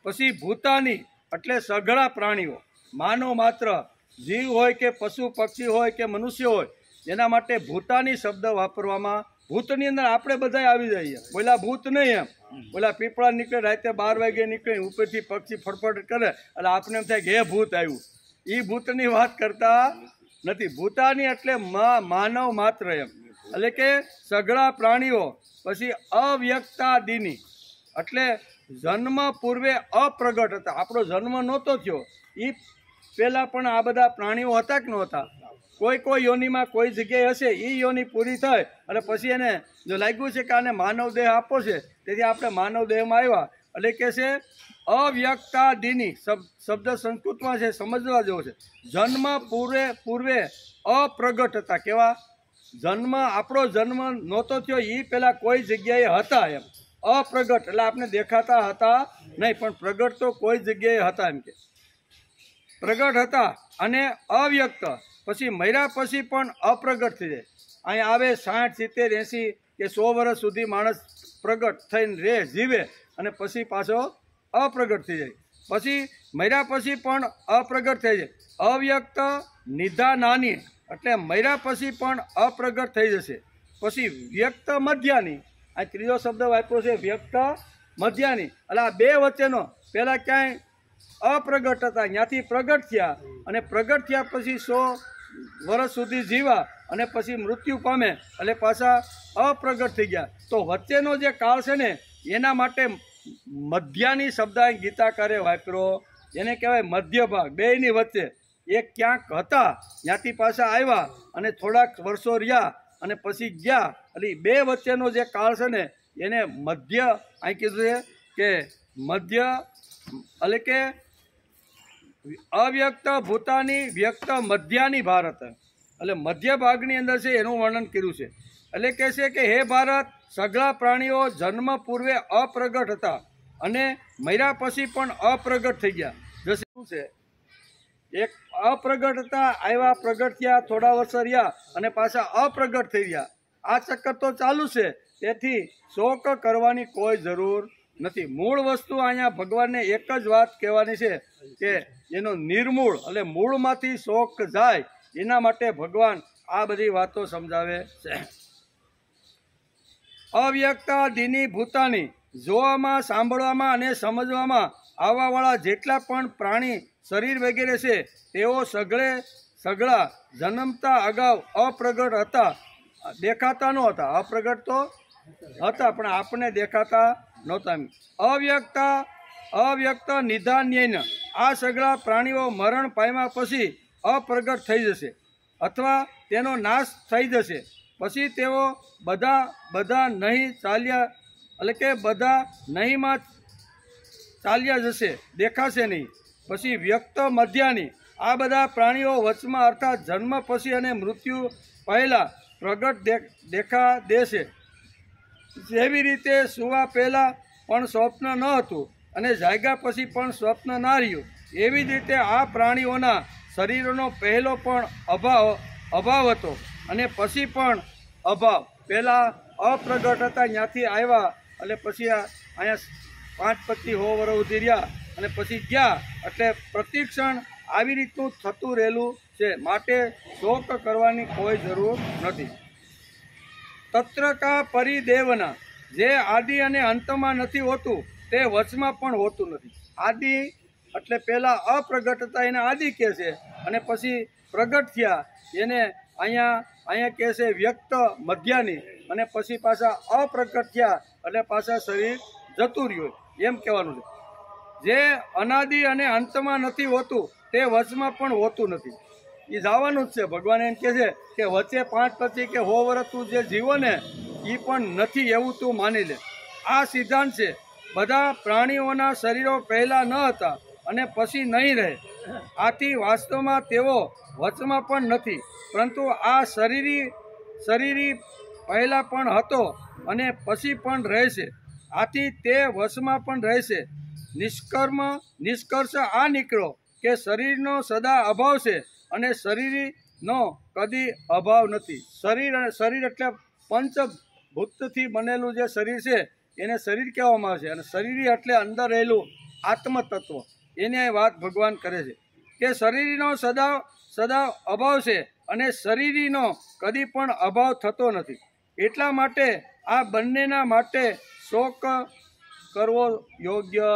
પછી ભૂતાની એટલે સઘળા પ્રાણીઓ, માનવ માત્ર, જીવ હોય કે પશુ પક્ષી હોય કે મનુષ્ય હોય, એના માટે ભૂતાની શબ્દ વાપરવામાં. ભૂતની અંદર આપણે બધા આવી જઈએ. બોલા ભૂત નહીં, એમ બોલા પીપળા નીકળે રાતે 12 વાગે નીકળે, ઉપરથી પક્ષી ફડફડ કરે એટલે આપણે એમ થાય કે હે ભૂત આવ્યું. એ ભૂતની વાત કરતા નથી. ભૂતાની એટલે માનવ માત્ર, એમ એટલે કે સઘળા પ્રાણીઓ. પછી અવ્યક્તાદિની એટલે જન્મ પૂર્વે અપ્રગટ હતા. આપણો જન્મ નહોતો થયો એ પહેલાં પણ આ બધા પ્રાણીઓ હતા કે નહોતા? કોઈ યોનિમાં કોઈ જગ્યાએ હશે, એ યોનિ પૂરી થાય અને પછી એને જો લાગ્યું છે કે આને માનવ દેહ આપવો છે, તેથી આપણે માનવ દેહમાં આવ્યા. એટલે કે છે અવ્યક્તાદિની શબ્દ સંસ્કૃતમાં છે, સમજવા જેવો છે. જન્મ પૂર્વે અપ્રગટ હતા. કેવા? જન્મ, આપણો જન્મ નહોતો થયો એ પહેલાં કોઈ જગ્યાએ હતા, એમ અપ્રગટ એટલે આપણે દેખાતા હતા નહીં, પણ પ્રગટ તો કોઈ જગ્યાએ હતા. એમ કે પ્રગટ હતા. અને અવ્યક્ત પછી મર્યા પછી પણ અપ્રગટ થઈ જાય. અહીંયા આવે 60, 70, 80 કે 100 વર્ષ સુધી માણસ પ્રગટ થઈને રહે, જીવે, અને પછી પાછો અપ્રગટ થઈ જાય. પછી મર્યા પછી પણ અપ્રગટ થઈ જાય. અવ્યક્ત નિધાનાની એટલે મર્યા પછી પણ અપ્રગટ થઈ જશે. પછી વ્યક્ત મધ્યાની, આ ત્રીજો શબ્દ વાપર્યો છે, વ્યક્ત મધ્યાની. એટલે આ બે વચ્ચેનો, પહેલાં ક્યાંય અપ્રગટ હતા, ત્યાંથી પ્રગટ થયા, અને પ્રગટ થયા પછી 100 વર્ષ સુધી જીવા અને પછી મૃત્યુ પામે એટલે પાછા અપ્રગટ થઈ ગયા. તો વચ્ચેનો જે કાળ છે ને, એના માટે મધ્યાની શબ્દ ગીતાકારે વાપર્યો. એને કહેવાય મધ્ય ભાગ. બેયની વચ્ચે એક ક્યાંક હતા, ત્યાંથી પાછા આવ્યા અને થોડાક વર્ષો રહ્યા અને પછી ગયા. એટલે બે વચ્ચેનો જે કાળ છે ને, એને મધ્ય અહીં કીધું છે કે મધ્ય એટલે કે અવ્યક્ત ભૂતાની વ્યક્ત મધ્યાની ભારત. એટલે મધ્ય ભાગની અંદર છે એનું વર્ણન કર્યું છે. એટલે કહે છે કે હે ભારત, સઘળા પ્રાણીઓ જન્મ પૂર્વે અપ્રગટ હતા અને મર્યા પછી પણ અપ્રગટ થઈ ગયા. જશે શું છે, એક અપ્રગટ હતા, આવ્યા, પ્રગટ થયા, થોડા વર્ષ રહ્યા અને પાછા અપ્રગટ થઈ ગયા. આ ચક્કર તો ચાલુ છે. તેથી શોક કરવાની કોઈ જરૂર નથી. મૂળ વસ્તુ અહીંયા ભગવાનને એક જ વાત કહેવાની છે કે એનો નિર્મૂળ એટલે મૂળમાંથી શોક જાય, એના માટે ભગવાન આ બધી વાતો સમજાવે છે. અવ્યક્તાદિની ભૂતાની, જોવામાં, સાંભળવામાં અને સમજવામાં આવવાવાળા જેટલા પણ પ્રાણી શરીર વગેરે છે, તેઓ સઘળા જન્મતા અગાઉ અપ્રગટ હતા, દેખાતા નહોતા. અપ્રગટ તો હતા પણ આપણને દેખાતા નહોતા. અવ્યક્ત નિધાન્યન, આ સઘળા પ્રાણીઓ મરણ પામ્યા પછી અપ્રગટ થઈ જશે અથવા તેનો નાશ થઈ જશે. પછી તેઓ બધા નહીં ચાલ્યા એટલે કે બધા નહીંમાં ચાલ્યા જશે, દેખાશે નહીં. પછી વ્યક્ત મધ્યાની, આ બધા પ્રાણીઓ વચમાં અર્થાત જન્મ પછી અને મૃત્યુ પહેલાં પ્રગટ દેખા દેશે. જેવી રીતે સુવા પહેલાં પણ સ્વપ્ન ન હતું અને જાગ્યા પછી પણ સ્વપ્ન ના રહ્યું, એવી જ રીતે આ પ્રાણીઓના શરીરોનો પહેલો પણ અભાવ હતો અને પછી પણ અભાવ. પહેલાં અપ્રગટ હતા, ત્યાંથી આવ્યા એટલે પછી અહીંયા 5 25 100 વર્ષ સુધી રહ્યા અને પછી ગયા. એટલે પ્રતિક્ષણ આવી રીતનું થતું રહેલું છે. માટે શોક કરવાની કોઈ જરૂર નથી. તત્ર કા પરિદેવના, જે આદિ અને અંતમાં નથી હોતું તે વચમાં પણ હોતું નથી. આદિ એટલે પહેલાં અપ્રગટ હતા એને આદિ કહે છે, અને પછી પ્રગટ થયા એને અહીંયા કહે છે વ્યક્ત મધ્યાની, અને પછી પાછા અપ્રગટ થયા એટલે પાછા શરીર જતું રહ્યું, એમ કહેવાનું છે. જે અનાદિ અને અંતમાં નથી હોતું તે વચમાં પણ હોતું નથી. એ જવાનું જ છે. ભગવાન એમ કહે છે કે વચ્ચે 5 25 કે 100 વર્ષ તું જે જીવો ને એ પણ નથી, એવું તું માની લે. આ સિદ્ધાંત છે. બધા પ્રાણીઓના શરીરો પહેલાં ન હતા અને પછી નહીં રહે. આથી વાસ્તવમાં તેઓ વચમાં પણ નથી, પરંતુ આ શરીરી પહેલાં પણ હતો અને પછી પણ રહેશે. આથી તે વશમાં પણ રહેશે. નિષ્કર્ષ આ નીકળ્યો કે શરીરનો સદા અભાવ છે અને શરીરનો કદી અભાવ નથી. શરીર અને શરીર એટલે પંચભૂતથી બનેલું જે શરીર છે એને શરીર કહેવામાં આવે છે. અને શરીર એટલે અંદર રહેલું આત્મતત્વ, એની વાત ભગવાન કરે છે કે શરીરનો સદા અભાવ છે અને શરીરનો કદી પણ અભાવ થતો નથી. એટલા માટે આ બંનેના માટે શોક કરવો યોગ્ય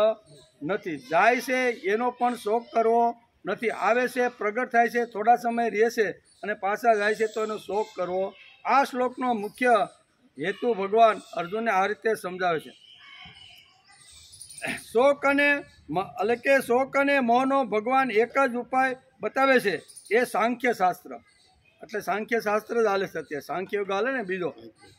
નથી. જાય છે એનો પણ શોક કરવો નથી. આવે છે, પ્રગટ થાય છે, થોડા સમય રહે છે અને પાછા જાય છે, તો એનો શોક કરવો. આ શ્લોકનો મુખ્ય હેતુ ભગવાન અર્જુનને આ રીતે સમજાવે છે. શોક અને મોહનો ભગવાન એક જ ઉપાય બતાવે છે, એ સાંખ્ય શાસ્ત્ર. એટલે સાંખ્ય શાસ્ત્ર જ હાલે છે અત્યારે, સાંખ્ય યોગ હાલે ને બીજો.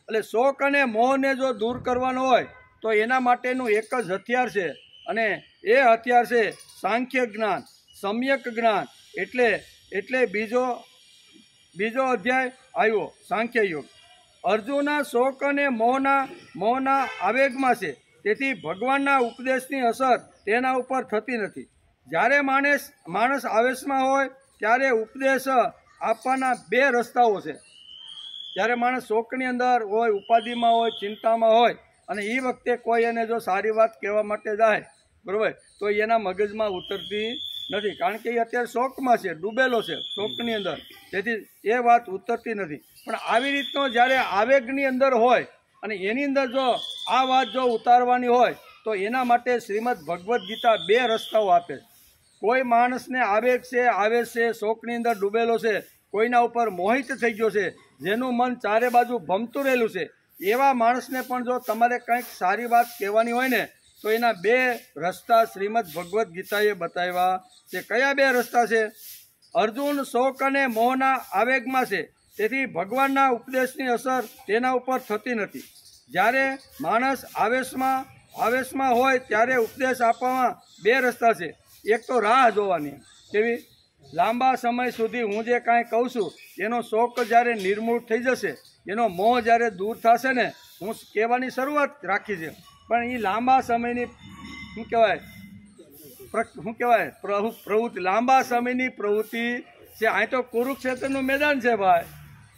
એટલે શોક અને મોહને જો દૂર કરવાનો હોય તો એના માટેનું એક જ હથિયાર છે, અને એ હથિયાર છે સાંખ્ય જ્ઞાન, સમ્યક જ્ઞાન. એટલે બીજો અધ્યાય આવ્યો સાંખ્ય યોગ. અર્જુનના શોક અને મોહના આવેગમાં છે, તેથી ભગવાનના ઉપદેશની અસર તેના ઉપર થતી નથી. જ્યારે માણસ આવેશમાં હોય ત્યારે ઉપદેશ આપવાના બે રસ્તાઓ છે. જ્યારે માણસ શોકની અંદર હોય, ઉપાધિમાં હોય, ચિંતામાં હોય, અને એ વખતે કોઈ એને જો સારી વાત કહેવા માટે જાય, બરાબર, તો એના મગજમાં ઉતરતી નથી, કારણ કે એ અત્યારે શોકમાં છે, ડૂબેલો છે શોકની અંદર, તેથી એ વાત ઉતરતી નથી. પણ આવી રીતનો જ્યારે આવેગની અંદર હોય અને એની અંદર જો આ વાત જો ઉતારવાની હોય તો એના માટે શ્રીમદ ભગવદ્ ગીતા બે રસ્તાઓ આપે છે. કોઈ માણસને આવેગ છે, આવેશ છે, શોકની અંદર ડૂબેલો છે, કોઈના ઉપર મોહિત થઈ ગયો છે, જેનું મન ચારે બાજુ ભમતું રહેલું છે, એવા માણસને પણ જો તમારે કંઈક સારી વાત કહેવાની હોય ને તો એના બે રસ્તા શ્રીમદ ભગવદ્ ગીતાએ બતાવ્યા છે. કયા બે રસ્તા છે? અર્જુન શોક અને મોહના આવેગમાં છે, તેથી ભગવાનના ઉપદેશની અસર તેના ઉપર થતી નથી. જ્યારે માણસ આવેશમાં હોય ત્યારે ઉપદેશ આપવામાં બે રસ્તા છે. એક તો રાહ જોવાની, કેવી? લાંબા સમય સુધી હું જે કાંઈ કહું છું એનો શોક જ્યારે નિર્મૂળ થઈ જશે, એનો મોહ જ્યારે દૂર થશે ને, હું કહેવાની શરૂઆત રાખી છે, પણ એ લાંબા સમયની પ્રવૃત્તિ, લાંબા સમયની પ્રવૃત્તિ છે. અહીં તો કુરુક્ષેત્રનું મેદાન છે ભાઈ,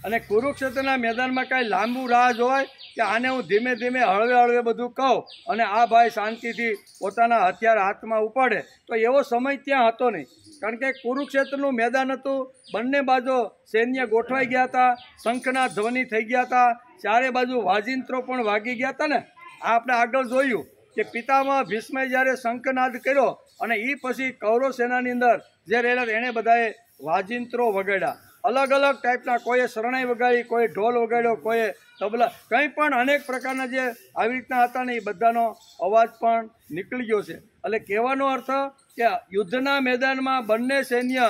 અને કુરુક્ષેત્રના મેદાનમાં કાંઈ લાંબુ રાહ જોવાય કે આને હું ધીમે ધીમે હળવે બધું કહું અને આ ભાઈ શાંતિથી પોતાના હથિયાર હાથમાં ઉપાડે, તો એવો સમય ત્યાં હતો નહીં. કારણ કે કુરુક્ષેત્રનું મેદાન હતું, બંને બાજુ સૈન્ય ગોઠવાઈ ગયા હતા, શંખના ધ્વનિ થઈ ગયા હતા, ચારે બાજુ વાજિંત્રો પણ વાગી ગયા હતા ને. આ આપણે આગળ જોયું કે પિતામહ ભીષ્મએ જ્યારે શંખનાદ કર્યો અને એ પછી કૌરવ સેનાની અંદર જે રહેલા એણે બધાએ વાજિંત્રો વગાડ્યા, અલગ અલગ ટાઈપના, કોઈએ શરણાઈ વગાડી, કોઈ ઢોલ વગાડ્યો, કોઈએ તબલા, કંઈ પણ અનેક પ્રકારના જે આવી રીતના હતા ને એ બધાનો અવાજ પણ નીકળી ગયો છે. એટલે કહેવાનો અર્થ કે યુદ્ધના મેદાનમાં બંને સૈન્ય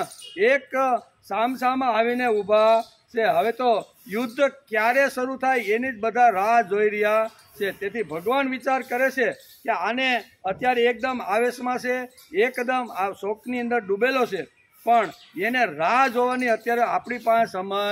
એક સામસામા આવીને ઊભા છે. હવે તો યુદ્ધ ક્યારે શરૂ થાય એની જ બધા રાહ જોઈ રહ્યા છે. તેથી ભગવાન વિચાર કરે છે કે આને અત્યારે એકદમ આવેશમાં છે, એકદમ આ શોકની અંદર ડૂબેલો છે, પણ એને રાહ જોવાની અત્યારે આપણી પાસે સમય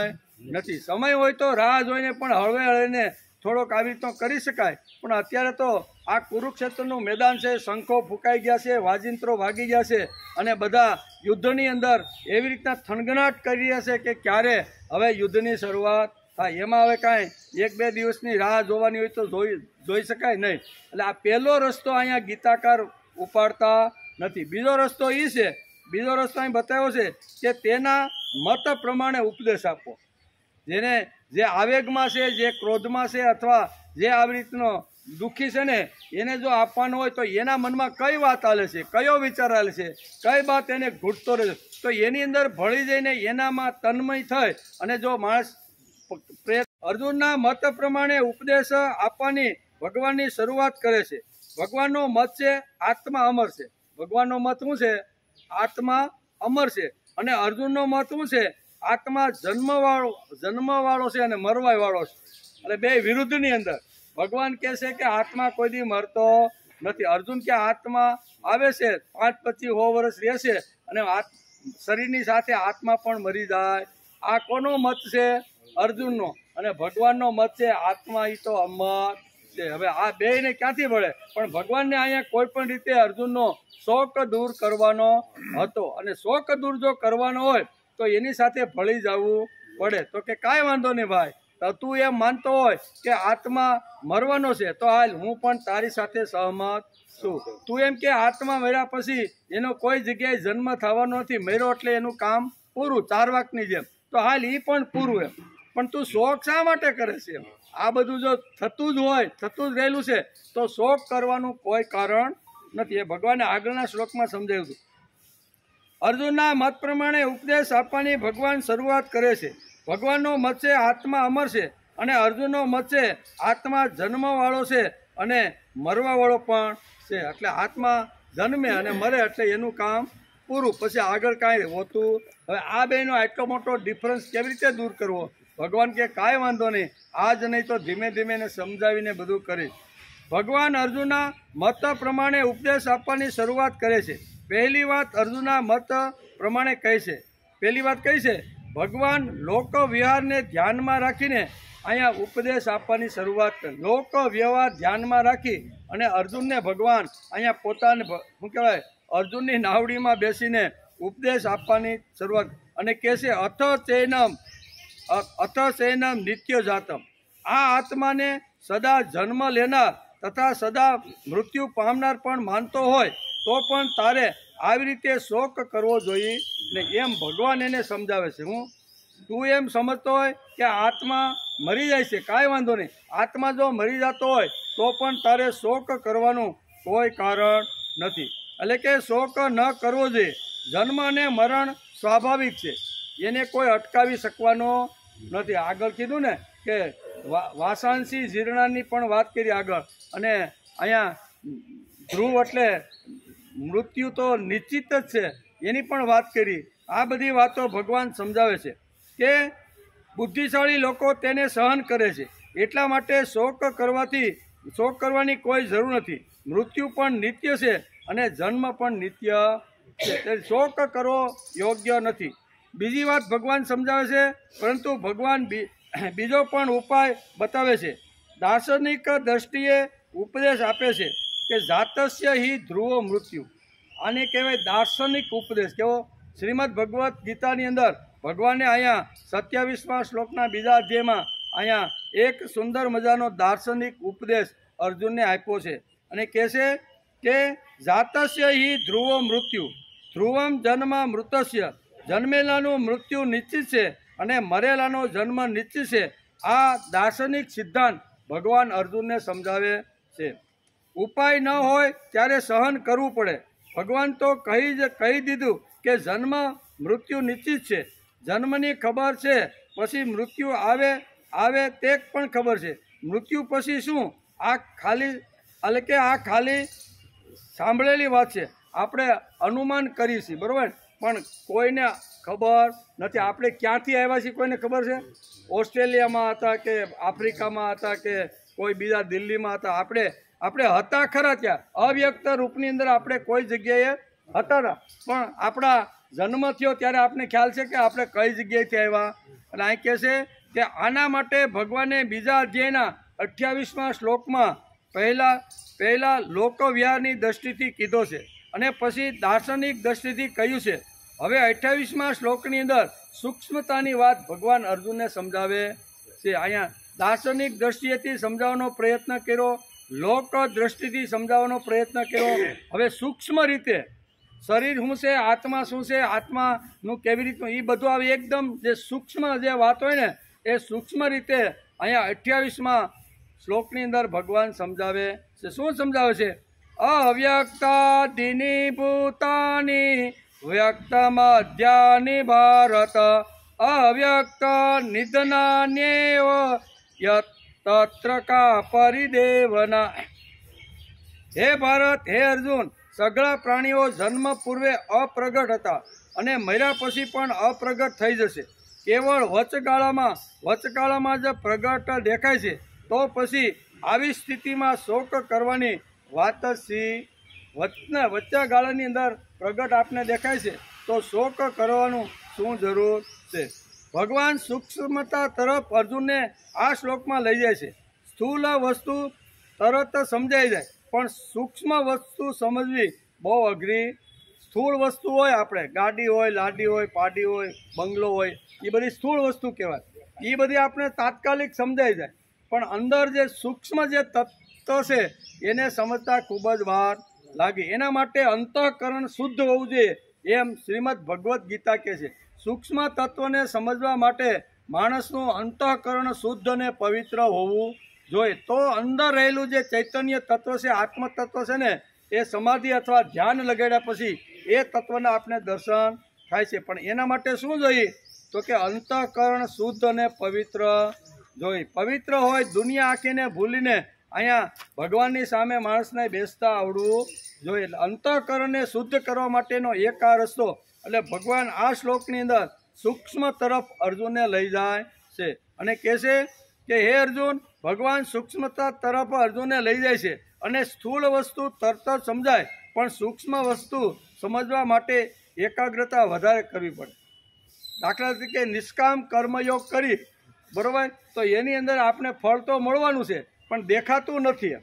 નથી. સમય હોય તો રાહ જોઈને પણ હળવે થોડોક આવી રીતનો કરી શકાય, પણ અત્યારે તો આ કુરુક્ષેત્રનું મેદાન છે, શંખો ફૂંકાઈ ગયા છે, વાજિંત્રો વાગી ગયા છે, અને બધા યુદ્ધની અંદર એવી રીતના થનગનાટ કરી રહ્યા છે કે ક્યારે હવે યુદ્ધની શરૂઆત થાય. એમાં હવે કાંઈ 1-2 દિવસની રાહ જોવાની હોય તો જોઈ શકાય નહીં. એટલે આ પહેલો રસ્તો અહીંયા ગીતાકાર ઉપાડતા નથી. બીજો રસ્તો એ છે, બીજો રસ્તો અહીં બતાવ્યો છે કે તેના મત પ્રમાણે ઉપદેશ આપો. જે આવેગમાં છે, જે ક્રોધમાં છે, અથવા જે આવી રીતનો દુઃખી છે ને, એને જો આપવાનો હોય તો એના મનમાં કઈ વાત હાલે છે, કયો વિચાર હાલે છે, કઈ વાત એને ઘૂંટતો રહે છે, તો એની અંદર ભળી જઈને એનામાં તન્મય થાય અને જો માણસ અર્જુનના મત પ્રમાણે ઉપદેશ આપવાની ભગવાનની શરૂઆત કરે છે. ભગવાનનો મત છે આત્મા અમર છે. ભગવાનનો મત શું છે? આત્મા અમર છે. અને અર્જુનનો મત શું છે? આત્મા જન્મવાળો છે અને મરવાવાળો છે. એટલે બે વિરુદ્ધની અંદર ભગવાન કહે છે કે આત્મા કોઈ દી મરતો નથી. અર્જુન કે આત્મા આવે છે, 5-25 વર્ષ રહેશે અને શરીરની સાથે આત્મા પણ મરી જાય. આ કોનો મત છે? અર્જુનનો. અને ભગવાનનો મત છે આત્મા એ તો અમર છે. હવે આ બેયને ક્યાંથી મળે? પણ ભગવાનને અહીંયા કોઈ પણ રીતે અર્જુનનો શોક દૂર કરવાનો હતો, અને શોક દૂર જો કરવાનો હોય તો એની સાથે ભળી જવું પડે. તો કે કાંઈ વાંધો નહીં ભાઈ, તો તું એમ માનતો હોય કે આત્મા મરવાનો છે તો હાલ હું પણ તારી સાથે સહમત છું. તું એમ કે આત્મા મર્યા પછી એનો કોઈ જગ્યાએ જન્મ થવાનો નથી, મર્યો એટલે એનું કામ પૂરું, ચારવાકની જેમ, તો હાલ એ પણ પૂરું એમ. પણ તું શોક શા માટે કરે છે એમ? આ બધું જો થતું જ હોય, થતું જ રહેલું છે તો શોક કરવાનું કોઈ કારણ નથી. એ ભગવાને આગળના શ્લોકમાં સમજાવ્યું હતું. અર્જુનના મત પ્રમાણે ઉપદેશ આપવાની ભગવાન શરૂઆત કરે છે. ભગવાનનો મત છે આત્મા અમર છે, અને અર્જુનનો મત છે આત્મા જન્મવાળો છે અને મરવાવાળો પણ છે. એટલે આત્મા જન્મે અને મરે એટલે એનું કામ પૂરું, પછી આગળ કાંઈ હોતું. હવે આ બેનો આટલો મોટો ડિફરન્સ કેવી રીતે દૂર કરવો? ભગવાન કે કાંઈ વાંધો નહીં, આજ નહીં તો ધીમે ધીમે એને સમજાવીને બધું કરીશ. ભગવાન અર્જુનના મત પ્રમાણે ઉપદેશ આપવાની શરૂઆત કરે છે. પહેલી વાત અર્જુનના મત પ્રમાણે કહે છે. પહેલી વાત કઈ છે? ભગવાન લોક વ્યવહારને ધ્યાનમાં રાખીને અહીંયા ઉપદેશ આપવાની શરૂઆત કરી. લોક વ્યવહાર ધ્યાનમાં રાખી અને અર્જુનને ભગવાન અહીંયા પોતાને શું કહેવાય અર્જુનની નાવડીમાં બેસીને ઉપદેશ આપવાની શરૂઆત, અને કહે છે અથ ચૈનમ નિત્ય જાતમ. આ આત્માને સદા જન્મ લેનાર તથા સદા મૃત્યુ પામનાર પણ માનતો હોય તો પણ તારે આવી રીતે શોક કરવો જોઈએ ને, એમ ભગવાન એને સમજાવે છે. તું એમ સમજતો હોય કે આત્મા મરી જાય છે, કાંઈ વાંધો નહીં, આત્મા જો મરી જતો હોય તો પણ તારે શોક કરવાનું કોઈ કારણ નથી. એટલે કે શોક ન કરવો જોઈએ. જન્મ અને મરણ સ્વાભાવિક છે, એને કોઈ અટકાવી શકવાનો નથી. આગળ કીધું ને કે વાસાંસી જીર્ણાની પણ વાત કરી આગળ, અને અહીંયા ધ્રુવ એટલે મૃત્યુ તો નિશ્ચિત જ છે એની પણ વાત કરી. આ બધી વાતો ભગવાન સમજાવે છે કે બુદ્ધિશાળી લોકો તેને સહન કરે છે, એટલા માટે શોક કરવાની કોઈ જરૂર નથી. મૃત્યુ પણ નિત્ય છે અને જન્મ પણ નિત્ય છે, શોક કરવો યોગ્ય નથી. બીજી વાત ભગવાન સમજાવે છે, પરંતુ ભગવાન બીજો પણ ઉપાય બતાવે છે. દાર્શનિક દ્રષ્ટિએ ઉપદેશ આપે છે કે જાતસ્ય હિ ધ્રુવો મૃત્યુ. આને કહેવાય દાર્શનિક ઉપદેશ. કેવો? શ્રીમદ ભગવદ્ ગીતાની અંદર ભગવાને અહીંયા 27મા શ્લોકના બીજા અધ્યાયમાં અહીંયા એક સુંદર મજાનો દાર્શનિક ઉપદેશ અર્જુનને આપ્યો છે, અને કહે છે કે જાતસ્ય હિ ધ્રુવો મૃત્યુ ધ્રુવમ જન્મ મૃતસ્ય. જન્મેલાનું મૃત્યુ નિશ્ચિત છે અને મરેલાનો જન્મ નિશ્ચિત છે. આ દાર્શનિક સિદ્ધાંત ભગવાન અર્જુનને સમજાવે છે. ઉપાય ન હોય ત્યારે સહન કરવું પડે. ભગવાન તો કહી દીધું કે જન્મ મૃત્યુ નિશ્ચિત છે. જન્મની ખબર છે, પછી મૃત્યુ આવે તે પણ ખબર છે. મૃત્યુ પછી શું? આ ખાલી સાંભળેલી વાત છે, આપણે અનુમાન કરીએ છીએ, બરાબર, પણ કોઈને ખબર નથી. આપણે ક્યાંથી આવ્યા છીએ કોઈને ખબર છે? ઓસ્ટ્રેલિયામાં હતા કે આફ્રિકામાં હતા કે કોઈ બીજા દિલ્હીમાં હતા. આપણે હતા ખરા ત્યાં, અવ્યક્ત રૂપની અંદર આપણે કોઈ જગ્યાએ હતા ના, પણ આપણા જન્મ થયો ત્યારે આપણે ખ્યાલ છે કે આપણે કઈ જગ્યાએથી આવ્યા. અને અહીં કહે છે કે આના માટે ભગવાને બીજા અધ્યાયના 28મા શ્લોકમાં પહેલા લોકવ્યવહારની દ્રષ્ટિથી કીધો છે અને પછી દાર્શનિક દ્રષ્ટિથી કહ્યું છે. હવે 28મા શ્લોકની અંદર સૂક્ષ્મતાની વાત ભગવાન અર્જુનને સમજાવે છે. અહીંયા દાર્શનિક દ્રષ્ટિએથી સમજાવવાનો પ્રયત્ન કર્યો, લોક દ્રષ્ટિથી સમજાવવાનો પ્રયત્ન કર્યો. હવે સૂક્ષ્મ રીતે શરીર શું છે, આત્મા શું છે, આત્માનું કેવી રીતનું, એ બધું આવે એકદમ જે સૂક્ષ્મ જે વાત હોય ને એ સૂક્ષ્મ રીતે અહીંયા 28મા શ્લોકની અંદર ભગવાન સમજાવે છે. શું સમજાવે છે? અવ્યક્તાદિની ભૂતાની વ્યક્તમધ્યાની ભારત અવ્યક્ત નિધનાન્યેવ તત્ર કા પરિદેવના. હે ભારત, હે અર્જુન, સઘળા પ્રાણીઓ જન્મ પૂર્વે અપ્રગટ હતા અને મર્યા પછી પણ અપ્રગટ થઈ જશે. કેવળ વચગાળામાં જ પ્રગટ દેખાય છે. તો પછી આવી સ્થિતિમાં શોક કરવાની વાત જ વચ્ચા ગાળાની અંદર પ્રગટ આપને દેખાય છે તો શોક કરવાનું શું જરૂર છે? ભગવાન સૂક્ષ્મતા તરફ અર્જુનને આ શ્લોકમાં લઈ જાય છે. સ્થૂળ વસ્તુ તરત સમજાઈ જાય, પણ સૂક્ષ્મ વસ્તુ સમજવી બહુ અઘરી સ્થૂળ વસ્તુ હોય, આપણે ગાડી હોય, લાડી હોય, પાડી હોય, બંગલો હોય, એ બધી સ્થૂળ વસ્તુ કહેવાય. એ બધી આપણે તાત્કાલિક સમજાઈ જાય, પણ અંદર જે સૂક્ષ્મ જે તત્વ છે એને સમજતા ખૂબ જ વાર લાગે. એના માટે અંતઃકરણ શુદ્ધ હોવું જોઈએ, એમ શ્રીમદ ભગવદ્ ગીતા કહે છે. સૂક્ષ્મ તત્વને સમજવા માટે માણસનું અંતઃકરણ શુદ્ધ અને પવિત્ર હોવું જોઈએ. તો અંદર રહેલું જે ચૈતન્ય તત્વ છે, આત્મ તત્વ છે ને, એ સમાધિ અથવા ધ્યાન લગાડ્યા પછી એ તત્વના આપણે દર્શન થાય છે. પણ એના માટે શું જોઈએ? તો કે અંતઃકરણ શુદ્ધ અને પવિત્ર જોઈએ. પવિત્ર હોય, દુનિયા આખીને ભૂલીને અહીંયા ભગવાનની સામે માણસને બેસતા આવડવું જોઈએ. એટલે અંતઃકરણને શુદ્ધ કરવા માટેનો એક આ રસ્તો. એટલે ભગવાન આ શ્લોકની અંદર સૂક્ષ્મ તરફ અર્જુનને લઈ જાય છે અને કહે છે કે હે અર્જુન, ભગવાન સૂક્ષ્મતા તરફ અર્જુનને લઈ જાય છે. અને સ્થૂળ વસ્તુ તરત જ સમજાય, પણ સૂક્ષ્મ વસ્તુ સમજવા માટે એકાગ્રતા વધારે કરવી પડે. દાખલા તરીકે નિષ્કામ કર્મયોગ કરી, બરાબર, તો એની અંદર આપણે ફળ તો મળવાનું છે, પણ દેખાતું નથી.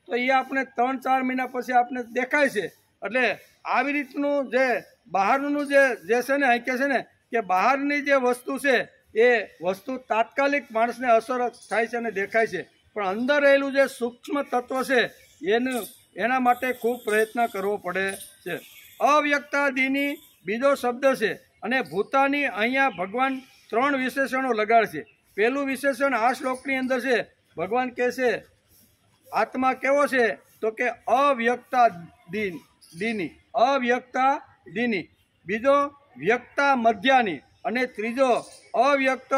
તો એ આપણે 3-4 મહિના પછી આપણે દેખાય છે. એટલે આવી રીતનું જે બહારનું જે છે ને, અહીં કહે છે ને કે બહારની જે વસ્તુ છે એ વસ્તુ તાત્કાલિક માણસને અસર થાય છે અને દેખાય છે, પણ અંદર રહેલું જે સૂક્ષ્મ તત્વ છે એના માટે ખૂબ પ્રયત્ન કરવો પડે છે. અવ્યક્તાદિની બીજો શબ્દ છે, અને ભૂતાની અહીંયા ભગવાન 3 વિશેષણો લગાડે છે. પહેલું વિશેષણ આ શ્લોકની અંદર છે. ભગવાન કહે છે આત્મા કેવો છે? તો કે અવ્યક્તાદિની, અવ્યક્તાદિની. બીજો વ્યક્તા મધ્યાની, અને ત્રીજો અવ્યક્ત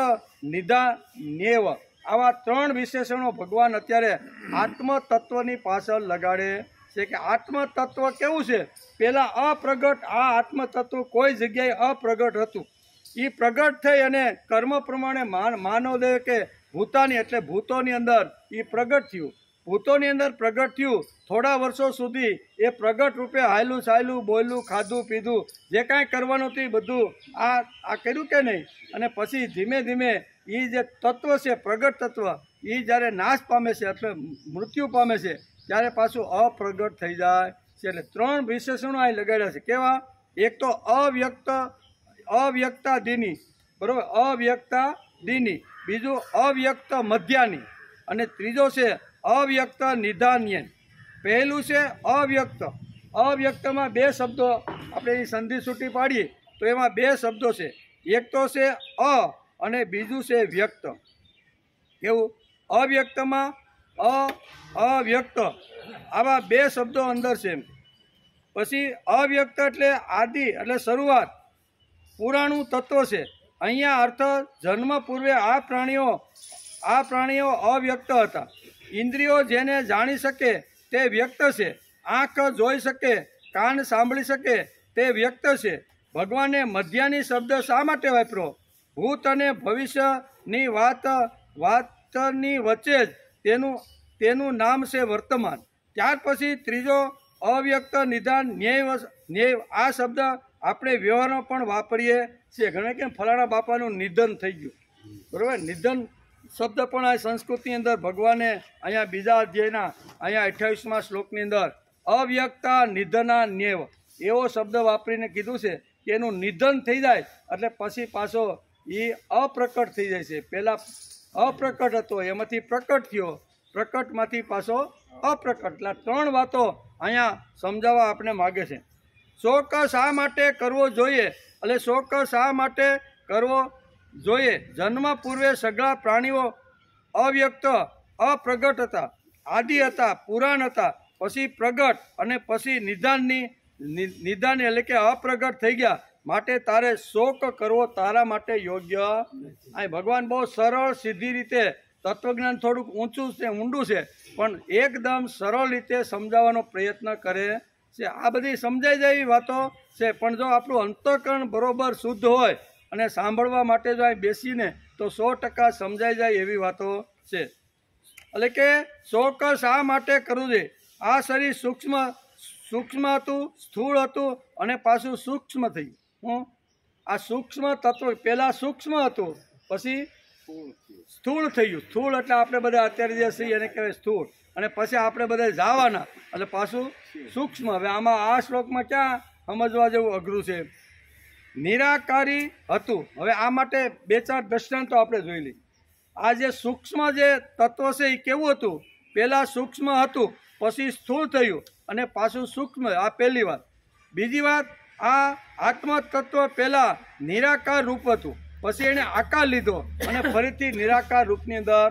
નિધાન્યેવ. આવા 3 વિશેષણો ભગવાન અત્યારે આત્મ તત્વની પાછળ લગાડે છે. કે આત્મ તત્વ કેવું છે? પહેલાં અપ્રગટ આ આત્મ તત્વ કોઈ જગ્યાએ અપ્રગટ હતું. એ પ્રગટ થઈ અને કર્મ પ્રમાણે માનવદેવ કે ભૂતાની એટલે ભૂતોની અંદર એ પ્રગટ થયું. ભૂતોની અંદર પ્રગટ થયું. થોડા વર્ષો સુધી એ પ્રગટ રૂપે હાયલું ચાલ્યું, બોલ્યું, ખાધું પીધું, જે કાંઈ કરવાનું હતું એ બધું આ કર્યું કે નહીં. અને પછી ધીમે ધીમે એ જે તત્વ છે, પ્રગટ તત્વ, એ જ્યારે નાશ પામે છે એટલે મૃત્યુ પામે છે, ત્યારે પાછું અપ્રગટ થઈ જાય છે. એટલે 3 વિશેષણો અહીં લગાડ્યા છે. કેવા? એક તો અવ્યક્તાદિની, બરાબર, અવ્યક્તાદિની. બીજું અવ્યક્ત મધ્યાની, અને ત્રીજો છે અવ્યક્ત નિધાન્ય. પહેલું છે અવ્યક્ત. અવ્યક્તમાં 2 શબ્દો આપણે એની સંધિ છૂટી પાડીએ તો એમાં 2 શબ્દો છે. એક તો છે અને બીજું છે વ્યક્ત. કેવું? અવ્યક્તમાં અવ્યક્ત, આવા 2 શબ્દો અંદર છે. પછી અવ્યક્ત એટલે આદિ એટલે શરૂઆત, પુરાણું તત્વ છે. અહીંયા અર્થ જન્મ પૂર્વે આ પ્રાણીઓ અવ્યક્ત હતા. ઇન્દ્રિયો જેને જાણી શકે તે વ્યક્ત છે. આંખ જોઈ શકે, કાન સાંભળી શકે તે વ્યક્ત છે. ભગવાને મધ્યાની શબ્દ શા માટે વાપર્યો? ભૂત અને ભવિષ્યની વાતની વચ્ચે જ તેનું નામ છે વર્તમાન. ત્યાર પછી ત્રીજો અવ્યક્ત નિધાન ન્યાય. આ શબ્દ આપણે વ્યવહારમાં પણ વાપરીએ છીએ. ઘણા કે ફલાણા બાપાનું નિધન થઈ ગયું, બરાબર. નિધન શબ્દ પણ આ સંસ્કૃતની અંદર ભગવાને અહીંયા બીજા અધ્યાયના અહીંયા 28મા શ્લોકની અંદર અવ્યક્તા નિધના ન્યેવ એવો શબ્દ વાપરીને કીધું છે કે એનું નિધન થઈ જાય એટલે પછી પાછો એ અપ્રકટ થઈ જાય છે. પહેલાં અપ્રકટ હતો, એમાંથી પ્રકટ થયો, પ્રકટમાંથી પાછો અપ્રકટ. એટલે 3 વાતો અહીંયા સમજાવવા આપણે માગે છે. શોક શા માટે કરવો જોઈએ? એટલે શોક શા માટે કરવો જોઈએ? જન્મ પૂર્વે સગળા પ્રાણીઓ અવ્યક્ત અપ્રગટ હતા, આદિ હતા, પુરાણ હતા, પછી પ્રગટ અને પછી નિધાન એટલે કે અપ્રગટ થઈ ગયા. માટે તારે શોક કરવો તારા માટે યોગ્ય. આ ભગવાન બહુ સરળ સીધી રીતે, તત્વજ્ઞાન થોડુંક ઊંચું છે, ઊંડું છે, પણ એકદમ સરળ રીતે સમજાવવાનો પ્રયત્ન કરે છે. આ બધી સમજાઈ જાય એવી વાતો છે, પણ જો આપણું અંતઃકરણ બરોબર શુદ્ધ હોય અને સાંભળવા માટે જો અહીં બેસીને તો 100% સમજાઈ જાય એવી વાતો છે. એટલે કે શોક શા માટે કરવું જોઈએ? આ શરીર સૂક્ષ્મ હતું, સ્થૂળ હતું અને પાછું સૂક્ષ્મ થયું. આ સૂક્ષ્મ તત્વ પહેલાં સૂક્ષ્મ હતું, પછી સ્થૂળ થયું. સ્થૂળ એટલે આપણે બધા અત્યારે જે છીએ એને કહેવાય સ્થૂળ, અને પછી આપણે બધા જવાના એટલે પાછું સૂક્ષ્મ. હવે આમાં આ શ્લોકમાં ક્યાં સમજવા જેવું અઘરું છે. નિરાકારી હતું. હવે આ માટે 2-4 દ્રષ્ટાંતો આપણે જોઈ લઈએ. આ જે સૂક્ષ્મ જે તત્વ છે એ કેવું હતું? પહેલાં સૂક્ષ્મ હતું, પછી સ્થૂળ થયું અને પાછું સૂક્ષ્મ. આ પહેલી વાત. બીજી વાત, આ આત્મ તત્વ પહેલાં નિરાકાર રૂપ હતું, પછી એણે આકાર લીધો અને ફરીથી નિરાકાર રૂપની અંદર.